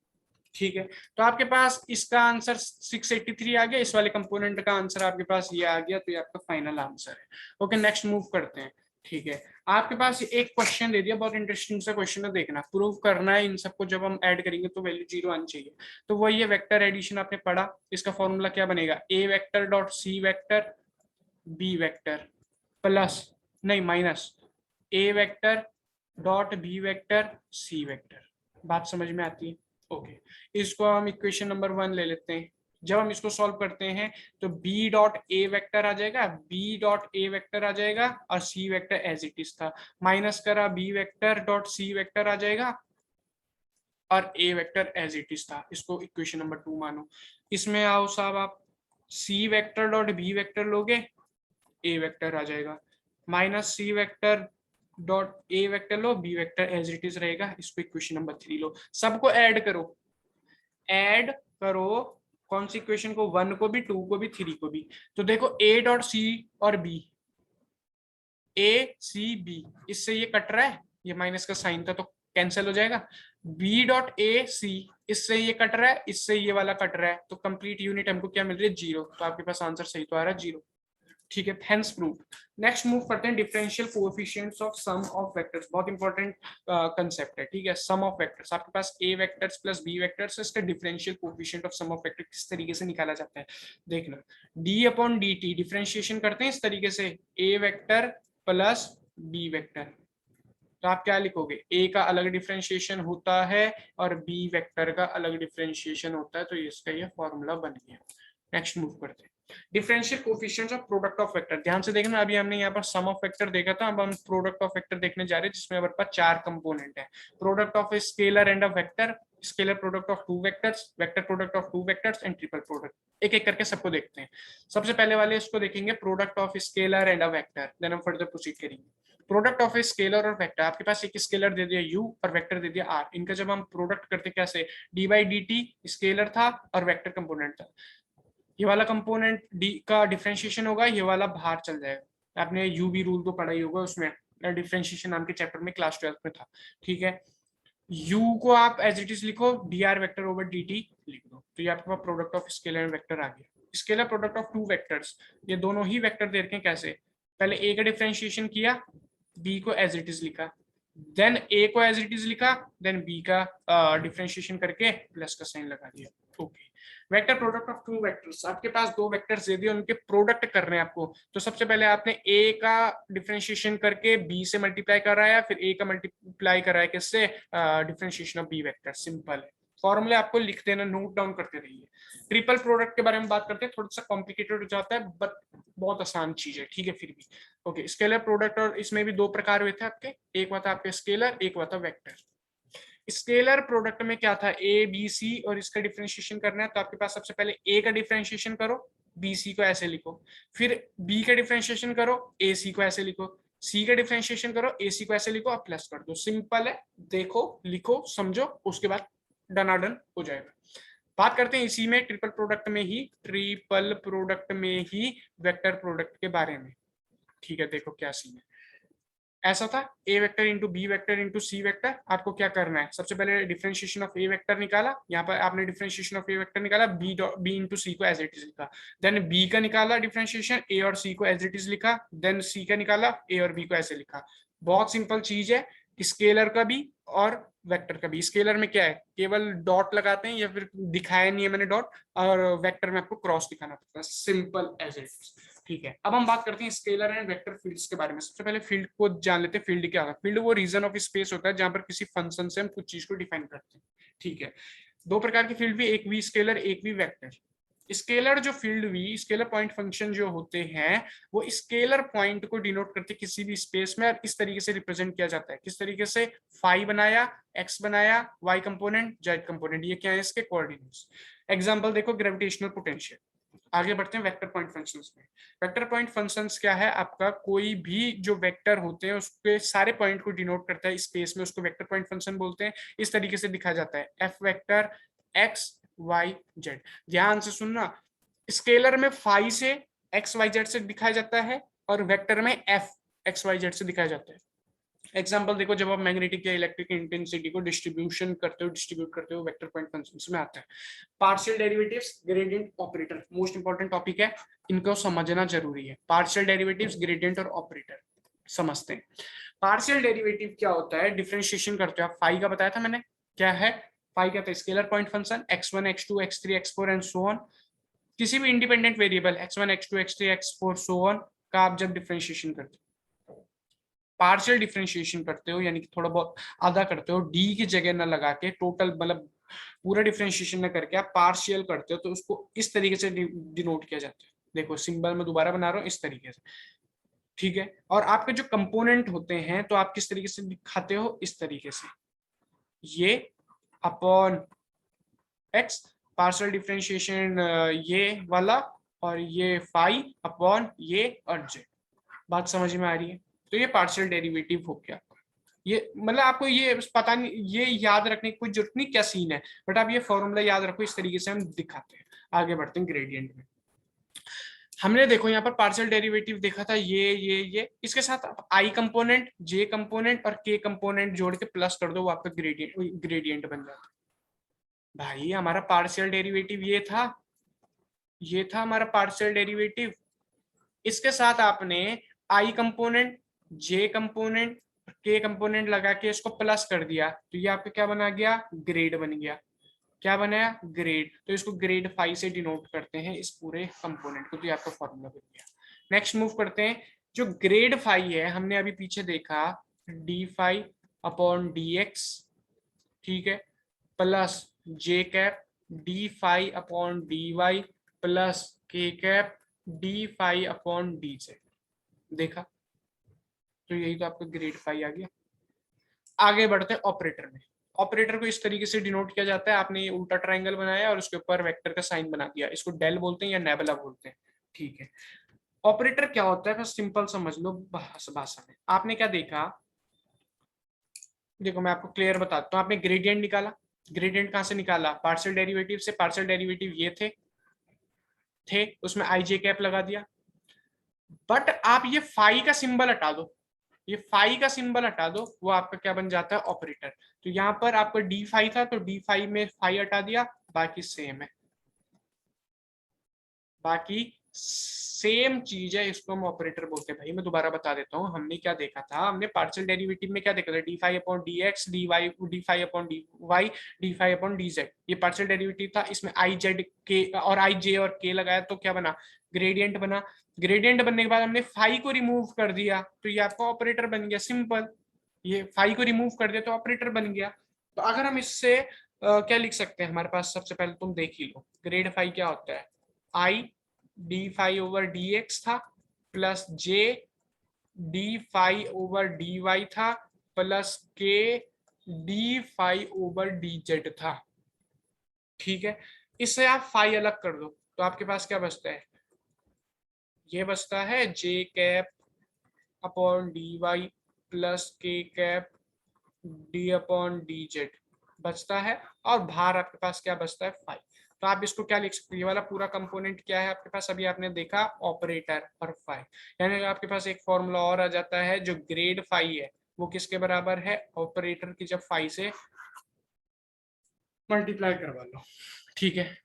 ठीक है, तो आपके पास इसका आंसर 683 आ गया, इस वाले कंपोनेंट का आंसर आपके पास ये आ गया, तो ये आपका फाइनल आंसर है। ओके, नेक्स्ट मूव करते हैं। ठीक है, आपके पास एक क्वेश्चन दे दिया, बहुत इंटरेस्टिंग सा क्वेश्चन है, देखना, प्रूव करना है इन सबको, जब हम ऐड करेंगे तो वैल्यू 0 आनी चाहिए। तो वही है वेक्टर एडिशन, आपने पढ़ा, इसका फॉर्मूला क्या बनेगा, A vector dot C vector B vector plus, नहीं minus, A vector dot B vector C vector. बात समझ में आती है। ओके, इसको हम इक्वेशन नंबर 1 ले लेते हैं। जब हम इसको सॉल्व करते हैं तो b डॉट ए वेक्टर आ जाएगा, b डॉट ए वेक्टर आ जाएगा, और c vector as it is था, माइनस करा b vector dot C vector आ जाएगा, और a vector as it is था। इसको इक्वेशन नंबर 2 मानो। इसमें आओ साहब, आप c vector dot b vector लोगे, a वेक्टर आ जाएगा, minus C vector dot A vector लो, B vector as it is रहेगा। इसको इक्वेशन नंबर 3 लो, सबको ऐड करो, ऐड करो, कौन सी इक्वेशन को, 1 को भी, 2 को भी, 3 को भी। तो देखो a डॉट सी और b, ए सी बी, इससे ये कट रहा है, ये माइनस का साइन था तो कैंसिल हो जाएगा। बी डॉट ए सी, इससे ये कट रहा है, इससे ये वाला कट रहा है, तो कंप्लीट यूनिट हमको क्या मिल रही है, 0। तो आपके पास आंसर सही तो आ रहा है 0। ठीक है, हेंस प्रूव। नेक्स्ट मूव करते हैं differential coefficients of sum of vectors. बहुत इंपॉर्टेंट कंसेप्ट है। ठीक है, सम ऑफ वेक्टर्स, आपके पास A vectors plus B vectors, इसका differential coefficient of sum of vector किस तरीके से निकाला जाता है देखना। D upon D T differentiation करते हैं इस तरीके से, A vector plus B vector, तो आप क्या लिखोगे, ए का अलग डिफरेंशिएशन होता है और बी वेक्टर का अलग डिफरेंशिएशन होता है, तो इसका ये फॉर्मूला बन गया। नेक्स्ट मूव करते हैं differential coefficients of product of vector. ध्यान से देखना, अभी हमने यहाँ पर सम ऑफ वेक्टर देखा था, अब हम प्रोडक्ट ऑफ वेक्टर देखने जा रहे हैं, जिसमें हमारे पास 4 कंपोनेंट है। Product of a scalar and a vector, scalar product of 2 vectors, vector product of 2 vectors and triple product. एक एक करके सबको देखते हैं। सबसे पहले वाले इसको देखेंगे, product of scalar and a vector, then हम फर्दर प्रोसीड करेंगे। प्रोडक्ट ऑफ ए स्केलर और वेक्टर, आपके पास एक स्केलर दे दिया u और वेक्टर दे दिया r, इनका जब हम प्रोडक्ट करते कैसे, D by D T scalar था और वेक्टर कंपोनेंट था, ये वाला कंपोनेंट डी का डिफरेंशिएशन होगा, ये वाला बाहर चल जाएगा। आपने यू बी रूल तो पढ़ा ही होगा, उसमें डिफरेंशिएशन नाम के चैप्टर में क्लास 12 में था। ठीक है, u को आप एज इट इज लिखो, D R vector over D T लिख दो, तो ये आपके पास product of scalar and vector आ गया। स्केलर प्रोडक्ट ऑफ 2 वेक्टर्स, ये दोनों ही वेक्टर दे रखे हैं कैसे, पहले a का डिफरेंशिएशन किया, b को एज इट इज लिखा, देन a को एज इट इज लिखा, देन b का डिफरेंशिएशन करके प्लस का साइन लगा दिया। Okay, vector product of 2 vectors, आपके पास 2 वेक्टर्स दे दिए, उनके प्रोडक्ट कर रहे हैं आपको, तो सबसे पहले आपने a का डिफरेंशिएशन करके b से मल्टीप्लाई कराया, फिर a का मल्टीप्लाई कराया किससे, differentiation of b vector. Simple है, फॉर्मूले आपको लिख देना, नोट डाउन करते रहिए। ट्रिपल प्रोडक्ट के बारे में बात करते हैं, थोड़ा सा कॉम्प्लिकेटेड हो जाता है बट बहुत आसान चीज है। ठीक है, फिर भी ओके। स्केलर प्रोडक्ट, और इसमें भी 2 प्रकार हुए थे आपके, एक हुआ था आपके स्केलर, एक हुआ था वेक्टर। स्केलर प्रोडक्ट में क्या था, ए बी सी, और इसका डिफरेंशिएशन करना है, तो आपके पास सबसे पहले ए का डिफरेंशिएशन करो, बी सी को ऐसे लिखो, फिर बी का डिफरेंशिएशन करो, ए सी को ऐसे लिखो, सी का डिफरेंशिएशन करो, ए सी को ऐसे लिखो, आप प्लस कर दो। सिंपल है, देखो लिखो समझो, उसके बाद डनाडन हो जाएगा। बात करते हैं इसी में ट्रिपल प्रोडक्ट में ही, ट्रिपल प्रोडक्ट में ही वेक्टर प्रोडक्ट के बारे में। ठीक है, देखो क्या सीन है, ऐसा था a vector into B vector into C vector. आपको क्या करना है, सबसे पहले डिफरेंशिएशन ऑफ a वेक्टर निकाला, यहाँ पर आपने डिफरेंशिएशन ऑफ a वेक्टर निकाला, b इंटू सी को एज इट इज लिखा, देन b का निकाला डिफरेंशिएशन, a और c को एज इट इज लिखा, देन c का निकाला, a और b को ऐसे लिखा। बहुत सिंपल चीज है, स्केलर का भी और वेक्टर का भी। स्केलर में क्या है, केवल डॉट लगाते हैं, या फिर दिखाया नहीं है मैंने डॉट, और वेक्टर में आपको क्रॉस दिखाना पड़ता है, सिंपल एज इट इज। ठीक है, अब हम बात करते हैं स्केलर एंड वेक्टर फील्ड्स के बारे में। सबसे पहले फील्ड को जान लेते हैं। फील्ड क्या होता है, फील्ड वो रीजन ऑफ स्पेस होता है जहां पर किसी फंक्शन से हम कुछ चीज को डिफाइन करते हैं। ठीक है, 2 प्रकार की फील्ड भी, एक भी स्केलर एक भी वेक्टर। स्केलर जो फील्ड भी, स्केलर पॉइंट फंक्शन जो होते हैं, वो स्केलर पॉइंट को डिनोट करते किसी भी स्पेस में, और इस तरीके से रिप्रेजेंट किया जाता है। किस तरीके से, फाई बनाया, एक्स बनाया, वाई कंपोनेंट, जेड कंपोनेंट, ये क्या है इसके कोऑर्डिनेट्स। एग्जांपल देखो, ग्रेविटेशनल पोटेंशियल। आगे बढ़ते हैं वेक्टर पॉइंट फंक्शंस में। वेक्टर पॉइंट फंक्शंस क्या है, आपका कोई भी जो वेक्टर होते हैं उसके सारे पॉइंट को डिनोट करता है स्पेस में, उसको वेक्टर पॉइंट फंक्शन बोलते हैं। इस तरीके से दिखाया जाता है, F vector X Y Z. ध्यान से सुनना, स्केलर में फाई से एक्स वाई जेड से दिखाया जाता है, और वेक्टर में एफ एक्स वाई जेड से दिखाया जाता है। एग्जांपल देखो, जब आप मैग्नेटिक या इलेक्ट्रिक इंटेंसिटी को डिस्ट्रीब्यूट करते हो वेक्टर पॉइंट फंक्शंस में आता है। Partial derivatives, gradient, operator, most important topic है, इनको समझना जरूरी है। पार्शियल डेरिवेटिव्स, ग्रेडियंट और ऑपरेटर समझते हैं। पार्शियल डेरिवेटिव क्या होता है, डिफरेंशिएशन करते हो आप। फाई का बताया था मैंने, क्या है फाई, क्या था, scalar point function, x1 x2 x3 x4 and so on. किसी भी independent variable x1 x2 x3 x4 so on का आप जब डिफरेंशिएशन करते हो, पार्शियल डिफरेंशिएशन करते हो, यानी कि थोड़ा बहुत आधा करते हो, डी की जगह ना लगा के, टोटल मतलब पूरा डिफरेंशिएशन ना करके आप पार्शियल करते हो, तो उसको इस तरीके से डिनोट किया जाता है। देखो सिंबल में दोबारा बना रहा हूँ, इस तरीके से। ठीक है, और आपके जो कंपोनेंट होते हैं, तो आप किस तरीके से दिखाते हो, इस तरीके से, ये अपॉन एक्स, पार्शियल डिफरेंशिएशन ये वाला, और ये फाई अपॉन ये और जेड। बात समझ में आ रही है, तो ये पार्शियल डेरिवेटिव हो गया। ये मतलब आपको ये पता नहीं, ये याद रखने की कोई जरूरत नहीं क्या सीन है, बट आप ये फॉर्मूला याद रखो, इस तरीके से हम दिखाते हैं। आगे बढ़ते हैं ग्रेडियंट में। हमने देखो यहाँ पर पार्शियल डेरिवेटिव देखा था ये इसके साथ आप आई कंपोनेंट, जे कंपोनेंट और के कंपोनेंट जोड़ के प्लस कर दो, वो आपका ग्रेडियंट बन जाता है। भाई हमारा पार्शियल डेरिवेटिव ये था हमारा पार्शियल डेरिवेटिव। इसके साथ आपने आई कंपोनेंट, जे कंपोनेंट, के कंपोनेंट लगा के इसको प्लस कर दिया, तो ये आपका क्या बना गया, ग्रेड बन गया। क्या बनाया, ग्रेड। तो इसको ग्रेड फाई से डिनोट करते हैं इस पूरे कंपोनेंट को, तो ये आपका फॉर्मूला बन गया। नेक्स्ट मूव करते हैं, जो ग्रेड फाई है हमने अभी पीछे देखा, D phi upon D X, ठीक है, plus J cap D phi upon D Y plus K cap D phi upon D Z. देखा, तो यही तो आपका ग्रेड फाई आ गया। आगे बढ़ते हैं ऑपरेटर में। ऑपरेटर को इस तरीके से डिनोट किया जाता है, आपने ये उल्टा ट्रायंगल बनाया और उसके ऊपर वेक्टर का साइन बना दिया, इसको डेल बोलते हैं या नेबुला बोलते हैं, ठीक है। ऑपरेटर क्या होता है, बस सिंपल समझ लो भाषा में। आपने क्या देखा, देखो मैं आपको क्लियर बताता हूँ। आपने ग्रेडियंट निकाला, ग्रेडियंट कहाँ से निकाला, पार्शियल डेरिवेटिव से। पार्शियल डेरिवेटिव ये थे उसमें आई जे कैप लगा दिया। बट आप ये फाई का सिंबल हटा दो, ये फाई का सिंबल हटा दो, वो आपका क्या बन जाता है, ऑपरेटर। तो यहाँ पर आपका डी फाई था, तो डी फाई में फाई हटा दिया, बाकी सेम है, बाकी सेम चीज है, इसको हम ऑपरेटर बोलते हैं। भाई मैं दोबारा बता देता हूँ, हमने क्या देखा था, हमने पार्शियल डेरिवेटिव में क्या देखा था, D phi upon D X D Y, D phi upon D Y, D phi upon D Z, ये पार्शियल डेरिवेटिव था। इसमें आई जेड के और आई जे और के लगाया, तो क्या बना, ग्रेडियंट बना। ग्रेडियंट बनने के बाद हमने फाई को रिमूव कर दिया, तो ये आपका ऑपरेटर बन गया, सिंपल। ये फाई को रिमूव कर दिया तो ऑपरेटर बन गया। तो अगर हम इससे क्या लिख सकते हैं, हमारे पास सबसे पहले तुम देख ही लो, ग्रेड फाई क्या होता है, I D phi over D X था, plus J D phi over D Y था, plus K D phi over D Z था, ठीक है। इससे आप फाई अलग कर दो, तो आपके पास क्या बचता है, ये बचता है J cap upon D Y plus K cap D upon D Z बचता है, और बाहर आपके पास क्या बचता है, फाइव। तो आप इसको क्या लिख सकते हैं, ये वाला पूरा कंपोनेंट क्या है आपके पास, अभी आपने देखा ऑपरेटर और फाइव, यानी आपके पास एक फॉर्मूला और आ जाता है, जो ग्रेड फाइव है वो किसके बराबर है, ऑपरेटर की जब फाइव से मल्टीप्लाई करवा लो, ठीक है।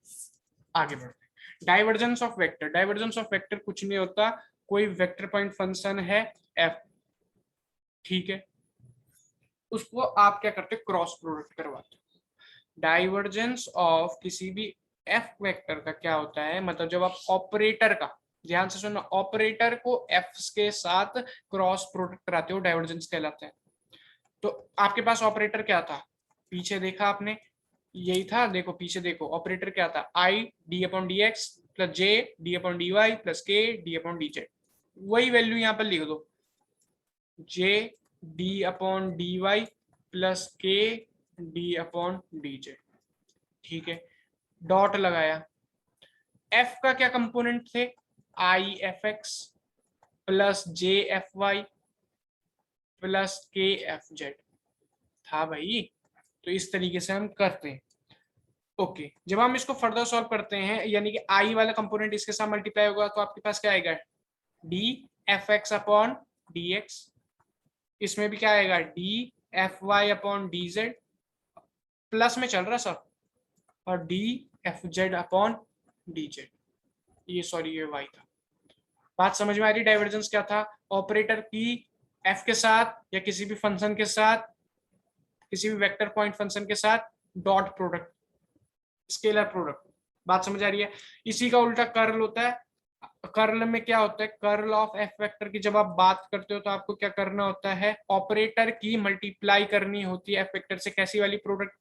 आगे बढ़ते हैं, divergence of vector. Divergence of vector कुछ नहीं होता, कोई वेक्टर पॉइंट फंक्शन है एफ, ठीक है, उसको आप क्या करते, क्रॉस प्रोडक्ट करवाते हो। डाइवर्जेंस ऑफ किसी भी एफ वेक्टर का क्या होता है, मतलब जब आप ऑपरेटर का, ध्यान से सुनना, ऑपरेटर को एफ के साथ क्रॉस प्रोडक्ट कराते हो, डाइवर्जेंस कहलाता है। तो आपके पास ऑपरेटर क्या था, पीछे देखा आपने, यही था, देखो पीछे देखो, ऑपरेटर क्या था, I D upon D X plus J D upon D Y plus K D upon D Z. वही वैल्यू यहाँ पर लिख दो, J D upon D Y plus K D upon D Z, ठीक है, डॉट लगाया। एफ का क्या कंपोनेंट थे, I F X plus J F Y plus K F Z था भाई। तो इस तरीके से हम करते हैं, ओके। जब हम इसको फर्दर सॉल्व करते हैं, यानी कि आई वाला कंपोनेंट इसके साथ मल्टीप्लाई होगा, तो आपके पास क्या आएगा, D F X upon D X, इसमें भी क्या आएगा, D F Y upon D Z, plus में चल रहा सब, और D F Z upon D Z, ये सॉरी ये वाई था। बात समझ में आ रही, डाइवर्जेंस क्या था, ऑपरेटर की एफ के साथ या किसी भी फंक्शन के साथ, किसी भी वेक्टर पॉइंट फंक्शन के साथ डॉट प्रोडक्ट, स्केलर प्रोडक्ट। बात समझ आ रही है। इसी का उल्टा कर्ल होता है, कर्ल में क्या होता है, कर्ल ऑफ एफ वेक्टर की जब आप बात करते हो तो आपको क्या करना होता है, ऑपरेटर की मल्टीप्लाई करनी होती है एफ वेक्टर से, कैसी वाली प्रोडक्ट,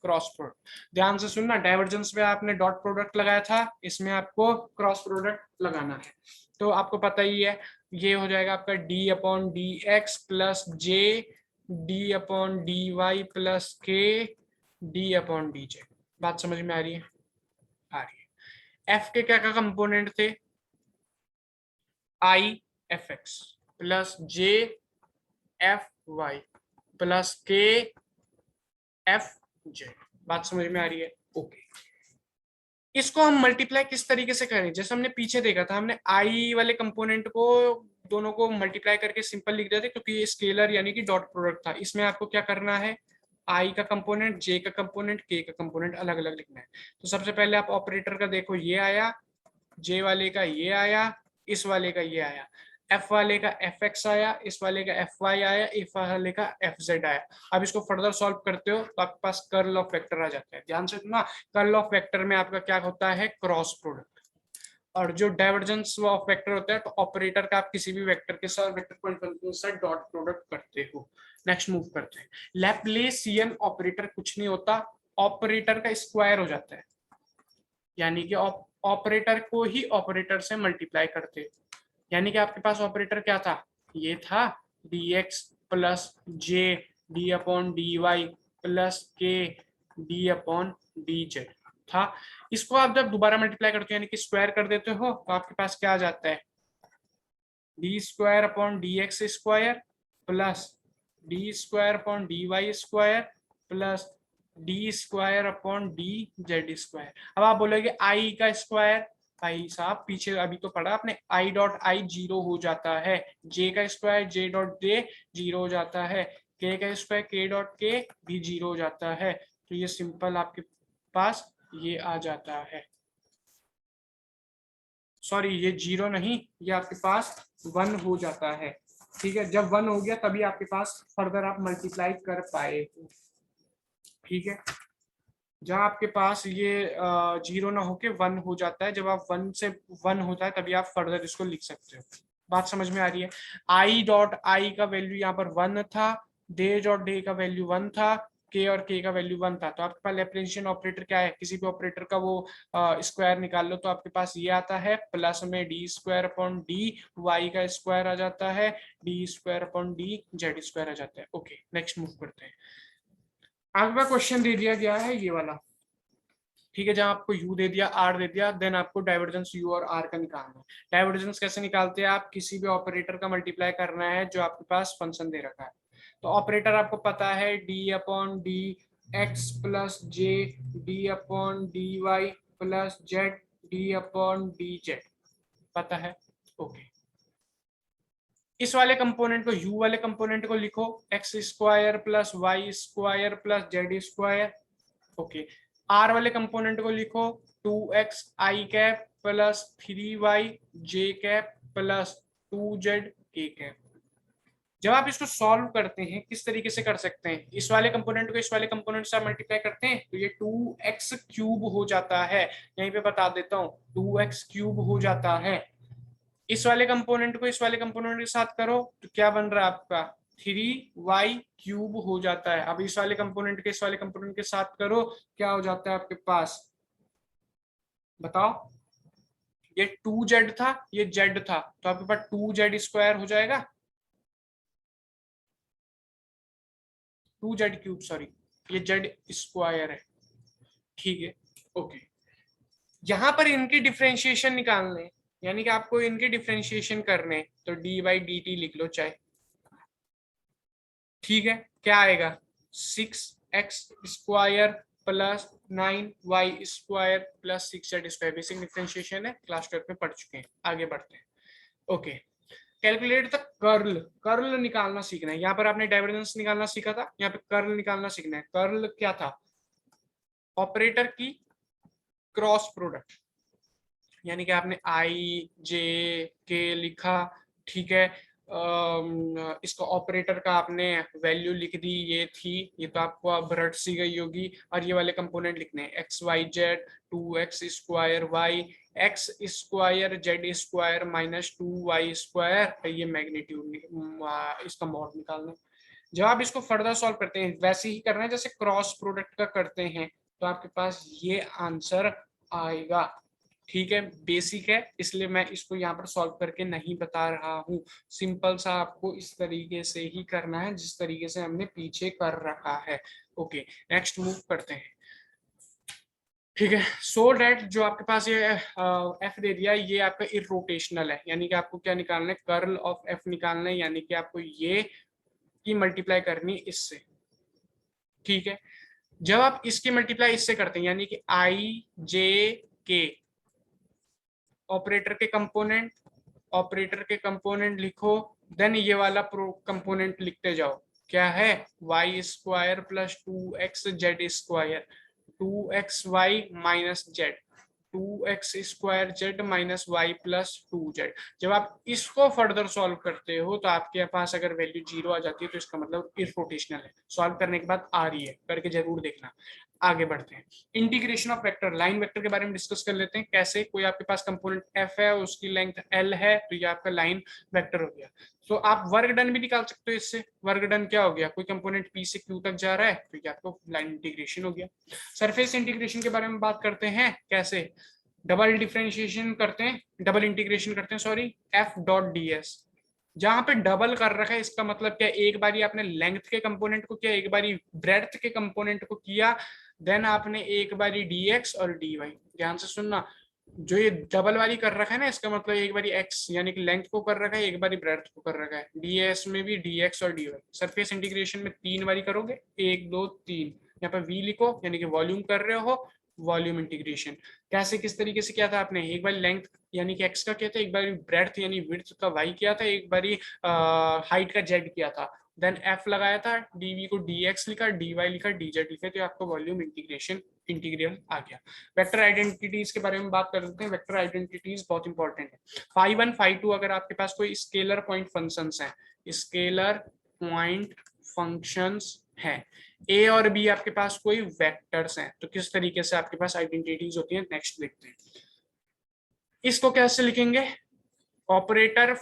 क्रॉस प्रोडक्ट। ध्यान से सुनना, डाइवर्जेंस में आपने डॉट प्रोडक्ट लगाया था, इसमें आपको क्रॉस प्रोडक्ट लगाना है। तो आपको पता ही है, ये हो जाएगा आपका D upon D X plus J D upon D Y plus K D upon D J. बात समझ में आ रही है, आ रही है। एफ के क्या क्या कंपोनेंट थे, I F X plus J F Y plus K F Z. बात समझ में आ रही है, ओके। इसको हम मल्टीप्लाई किस तरीके से करें, जैसे हमने पीछे देखा था, हमने आई वाले कंपोनेंट को दोनों को मल्टीप्लाई करके सिंपल लिख देते क्योंकि ये स्केलर यानी कि डॉट प्रोडक्ट था। इसमें आपको क्या करना है, आई का कंपोनेंट, जे का कंपोनेंट, के का कंपोनेंट अलग अलग लिखना है। तो सबसे पहले आप ऑपरेटर का देखो, ये आया, जे वाले का ये आया, इस वाले का ये आया, एफ वाले का एफ एक्स आया, इस वाले का एफ वाई आया, इस वाले का एफ जेड आया। अब इसको फर्दर सॉल्व करते हो तो आपके पास कर्ल ऑफ वेक्टर आ जाता है। ध्यान से सुनना, कर्ल ऑफ वेक्टर में आपका क्या होता है, क्रॉस प्रोडक्ट। और जो डाइवर्जेंस ऑफ वेक्टर होता है तो ऑपरेटर का आप किसी भी वेक्टर के साथ, वेक्टर पॉइंट के साथ डॉट प्रोडक्ट करते हो। नेक्स्ट मूव करते हैं, लैप्लेसियन ऑपरेटर कुछ नहीं होता, ऑपरेटर का स्क्वायर हो जाता है, यानी कि ऑपरेटर को ही ऑपरेटर से मल्टीप्लाई करते हो। यानी कि आपके पास ऑपरेटर क्या था, ये था dx plus J D upon D Y plus K D upon D Z था। इसको आप जब दोबारा मल्टीप्लाई करते हो यानी कि स्क्वायर कर देते हो तो आपके पास क्या आ जाता है, D square upon D X square plus D square upon D Y square plus D square upon D Z square. अब आप बोलोगे आई का स्क्वायर, भाई साहब पीछे अभी तो पढ़ा आपने, आई डॉट आई जीरो हो जाता है, जे का square J dot J zero हो जाता है, के का स्क्वायर के डॉट के भी जीरो हो जाता है। तो ये सिंपल आपके पास ये आ जाता है, सॉरी ये जीरो नहीं, ये आपके पास वन हो जाता है। ठीक है, जब वन हो गया तभी आपके पास फर्दर आप मल्टीप्लाई कर पाए। ठीक है, जहाँ आपके पास ये जीरो ना होके वन हो जाता है, जब आप वन से वन होता है तभी आप फर्दर इसको लिख सकते हो। बात समझ में आ रही है। आई डॉट आई का वैल्यू यहाँ पर वन था, डे डॉट डे का वैल्यू वन था, के और के का वैल्यू वन था। तो आपके पास लैप्लेसियन ऑपरेटर क्या है, किसी भी ऑपरेटर का वो स्क्वायर निकाल लो तो आपके पास ये आता है, प्लस में D square upon D Y का स्क्वायर आ जाता है, D square upon D Z square आ जाता है। ओके, नेक्स्ट मूव करते हैं। अगला क्वेश्चन दे दिया गया है ये वाला, ठीक है, जहां आपको u दे दिया, r दे दिया, देन आपको डाइवर्जेंस u और r का निकालना है। डाइवर्जेंस कैसे निकालते हैं, आप किसी भी ऑपरेटर का मल्टीप्लाई करना है जो आपके पास फंक्शन दे रखा है। तो ऑपरेटर आपको पता है d upon D X plus J D upon D Y plus Z D upon D Z, पता है। ओके, इस वाले कंपोनेंट को, u वाले कंपोनेंट को लिखो X square plus Y square plus Z square. Okay, R वाले कंपोनेंट को लिखो 2x I cap plus 3y J cap plus 2z K cap. जब आप इसको सॉल्व करते हैं किस तरीके से कर सकते हैं, इस वाले कंपोनेंट को इस वाले कंपोनेंट से मल्टीप्लाई करते हैं तो ये 2x क्यूब हो जाता है, यहीं पे बता देता हूँ 2x क्यूब हो जाता है। इस वाले कंपोनेंट को इस वाले कंपोनेंट के साथ करो तो क्या बन रहा है आपका, 3y क्यूब हो जाता है। अब इस वाले कंपोनेंट के इस वाले कंपोनेंट के साथ करो, क्या हो जाता है आपके पास, बताओ। ये 2z था, ये z था, तो आपके पास 2z स्क्वायर हो जाएगा, 2z क्यूब, सॉरी ये z स्क्वायर है। ठीक है, ओके, यहां पर इनकी डिफ्रेंशिएशन निकालने, यानी कि आपको इनके डिफ्रेंशिएशन करने, तो डी बाई डी टी लिख लो चाहे। ठीक है, क्या आएगा, 6x square plus 9y square plus 6z square. Basic differentiation है, क्लास 12 में पढ़ चुके हैं। आगे बढ़ते हैं। Okay, calculate the curl, curl निकालना सीखना है। यहाँ पर आपने डाइवर्जेंस निकालना सीखा था, यहाँ पे कर्ल निकालना सीखना है। कर्ल क्या था, ऑपरेटर की क्रॉस प्रोडक्ट, यानी कि आपने आई जे के लिखा, ठीक है, इसका ऑपरेटर का आपने वैल्यू लिख दी, ये थी, ये तो आपको अब रट सी गई होगी। और ये वाले कंपोनेंट लिखने हैं, X Y Z 2x square Y X square Z square minus 2y square, ये मैग्नीट्यूड इसका मॉड निकालना। जब आप इसको फर्दर सॉल्व करते हैं वैसे ही करना है जैसे क्रॉस प्रोडक्ट का करते हैं, तो आपके पास ये आंसर आएगा। ठीक है, बेसिक है इसलिए मैं इसको यहाँ पर सॉल्व करके नहीं बता रहा हूँ, सिंपल सा आपको इस तरीके से ही करना है जिस तरीके से हमने पीछे कर रखा है। ओके, नेक्स्ट मूव करते हैं। ठीक है, सो डेट जो आपके पास ये एफ दे दिया, ये आपका इरोटेशनल है, यानी कि आपको क्या निकालना है, कर्ल ऑफ एफ निकालना है, यानी कि आपको ये की मल्टीप्लाई करनी इससे। ठीक है, जब आप इसकी मल्टीप्लाई इससे करते हैं यानी कि आई जे के ऑपरेटर के कंपोनेंट लिखो, देन ये वाला कंपोनेंट लिखते जाओ, क्या है Y square plus 2xz square, 2xy minus Z, 2x² minus Y plus 2z। जब आप इसको फर्दर सॉल्व करते हो तो आपके पास अगर वैल्यू 0 आ जाती है तो इसका मतलब इररोटेशनल है। सॉल्व करने के बाद आ रही है, करके जरूर देखना। आगे बढ़ते हैं, integration of vector, line vector के बारे में डिस्कस कर लेते हैं। कैसे, कोई आपके पास कंपोनेंट f है, उसकी लेंथ l है, तो ये आपका लाइन वेक्टर हो गया। तो आप वर्क डन भी निकाल सकते हो इससे। वर्क डन क्या हो गया, कोई कंपोनेंट p से q तक जा रहा है तो ये आपको लाइन इंटीग्रेशन हो गया। सरफेस इंटीग्रेशन के बारे में बात करते हैं, कैसे डबल डिफरेंशिएशन करते हैं, डबल इंटीग्रेशन करते हैं सॉरी, f.ds। जहां पे डबल कर रखा है इसका मतलब क्या, एक बारी आपने लेंथ के कंपोनेंट को किया, एक बारी ब्रेड्थ के कंपोनेंट को किया, देन आपने एक बारी dx और dy। ध्यान से सुनना, जो ये डबल वाली कर रखा है ना, इसका मतलब एक बारी x यानी कि लेंथ को कर रखा है, एक बारी ब्रेड्थ को कर रखा है। ds में भी dx और dy। सरफेस इंटीग्रेशन में 3 बारी करोगे, 1 2 3। यहाँ पर v लिखो यानी कि वॉल्यूम कर रहे हो, वॉल्यूम इंटीग्रेशन। कैसे, किस तरीके से किया था आपने, एक बार लेंथ यानी कि x का किया था, एक बार ब्रेड्थ यानी विड्थ का y किया था, एक बारी हाइट का z किया था, देन f लगाया था, dv को dx लिखा, dy लिखा, dz लिखा, तो आपको वॉल्यूम इंटीग्रेशन इंटीग्रल आ गया। वेक्टर आइडेंटिटीज के बारे में बात कर लेते हैं। वेक्टर आइडेंटिटीज बहुत इंपॉर्टेंट है। phi1 phi2 अगर आपके पास कोई स्केलर पॉइंट फंक्शंस हैं, स्केलर पॉइंट फंक्शंस हैं, ए और बी आपके पास कोई वेक्टर्स हैं, तो किस तरीके से आपके पास आइडेंटिटीज होती हैं, नेक्स्ट देखते हैं। इसको कैसे लिखेंगे, ऑपरेटर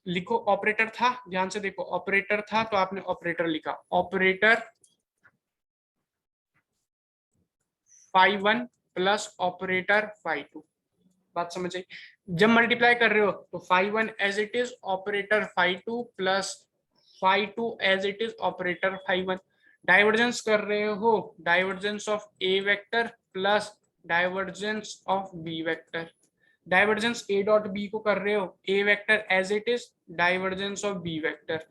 लिखो, ऑपरेटर था, ध्यान से देखो, ऑपरेटर था तो आपने ऑपरेटर लिखा, operator phi1 plus operator phi2। बात समझ आई, जब मल्टीप्लाई कर रहे हो तो phi1 as it is operator phi2 plus phi2 as it is operator phi1। Divergence कर रहे हो, divergence of A vector plus divergence of B vector. Divergence A dot B को कर रहे हो, A vector as it is divergence of B vector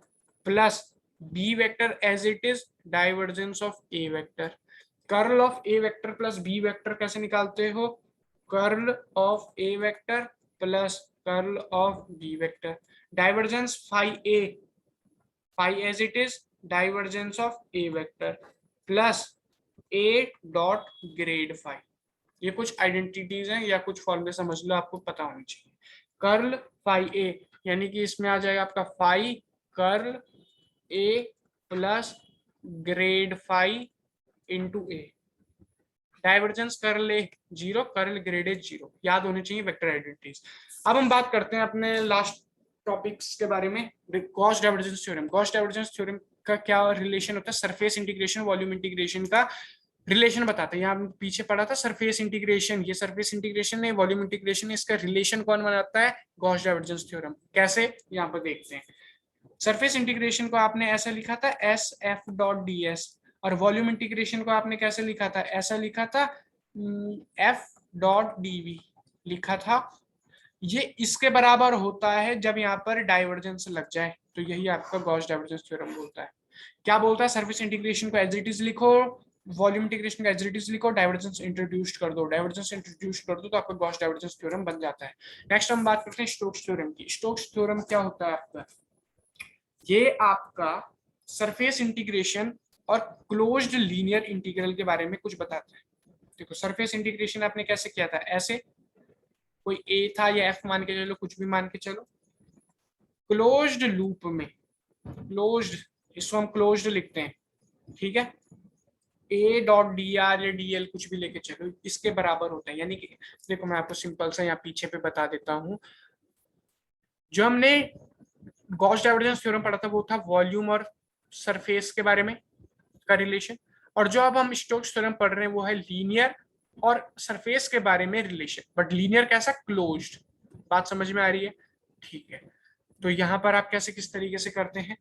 plus B vector as it is divergence of A vector. Curl of A vector plus B vector कैसे निकालते हो, curl of A vector plus curl of B vector. Divergence phi A, phi as it is divergence of A vector plus A dot grad phi. ये कुछ identities हैं या कुछ फॉर्मूले समझ लो, आपको पता होनी चाहिए। कर्ल फाई ए यानी कि इसमें आ जाएगा आपका phi curl A plus grad phi into A. Divergence curl A 0, curl grad A 0, याद होनी चाहिए वेक्टर आइडेंटिटीज। अब हम बात करते हैं अपने लास्ट टॉपिक्स के बारे में, Gauss divergence theorem. Gauss divergence theorem का क्या रिलेशन होता है, सरफेस इंटीग्रेशन वॉल्यूम इंटीग्रेशन का रिलेशन बताते हैं। यहाँ पीछे पढ़ा था सरफेस इंटीग्रेशन, ये सरफेस इंटीग्रेशन है, वॉल्यूम इंटीग्रेशन है, इसका रिलेशन कौन बनाता है, गॉस डाइवर्जेंस थ्योरम। कैसे, यहाँ पर देखते हैं। सरफेस इंटीग्रेशन को आपने ऐसा लिखा था S F dot D S, और वॉल्यूम इंटीग्रेशन को आपने कैसे लिखा था, ऐसा लिखा था एफ डॉट डीवी लिखा था। ये इसके बराबर होता है जब यहाँ पर डाइवर्जेंस लग जाए, तो यही आपका गॉस डाइवर्जेंस थ्योरम बोलता है। क्या बोलता है, सरफेस इंटीग्रेशन को एज इट इज लिखो, वॉल्यूम इंटीग्रेशन को एज इट इज लिखो, डाइवर्जेंस इंट्रोड्यूस कर दो, डाइवर्जेंस इंट्रोड्यूस कर दो तो आपका गॉस डाइवर्जेंस थ्योरम बन जाता है। नेक्स्ट हम बात करते हैं स्टोक्स थ्योरम की। स्टोक्स थ्योरम क्या होता है आपका, ये आपका सरफेस इंटीग्रेशन और क्लोज्ड लीनियर इंटीग्रल के बारे में कुछ बताता है। देखो सरफेस इंटीग्रेशन आपने कैसे किया था, ऐसे कोई ए था या एफ मान के चलो, कुछ भी मान के चलो, क्लोज्ड लूप में, क्लोज्ड, इसको हम क्लोज्ड लिखते हैं, ठीक है, ए डॉट डी आर या डी एल कुछ भी लेके चलो, इसके बराबर होता है। यानी कि देखो मैं आपको सिंपल सा यहाँ पीछे पे बता देता हूँ, जो हमने गॉस डाइवर्जेंस थ्योरम पढ़ा था वो था वॉल्यूम और सरफेस के बारे में का रिलेशन, और जो अब हम स्टोक्स थ्योरम पढ़ रहे हैं वो है लीनियर और सरफेस के बारे में रिलेशन, बट लीनियर कैसा, क्लोज्ड। बात समझ में आ रही है, ठीक है। तो यहाँ पर आप कैसे किस तरीके से करते हैं,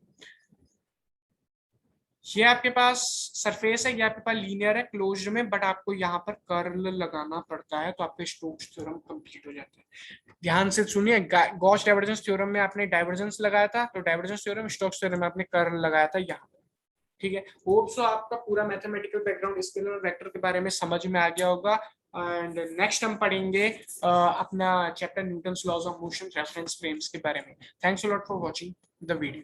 ये आपके पास सरफेस है, ये आपके पास लीनियर है क्लोज्ड में, बट आपको यहाँ पर कर्ल लगाना पड़ता है, तो आपका स्टोक्स थ्योरम कंप्लीट हो जाता है। ध्यान से सुनिए, गॉस डाइवर्जेंस थ्योरम में आपने डाइवर्जेंस लगाया था, तो डाइवर्जेंस थ्योरम, स्टोक्स थ्योरम में आपने कर्ल लगाया था यहाँ, ठीक है। होप सो आपका पूरा मैथमेटिकल बैकग्राउंड स्केलर और वेक्टर के बारे में समझ में आ गया होगा। एंड नेक्स्ट हम पढ़ेंगे अपना chapter Newton's laws of motion reference frames के बारे में। Thanks a lot for watching the video.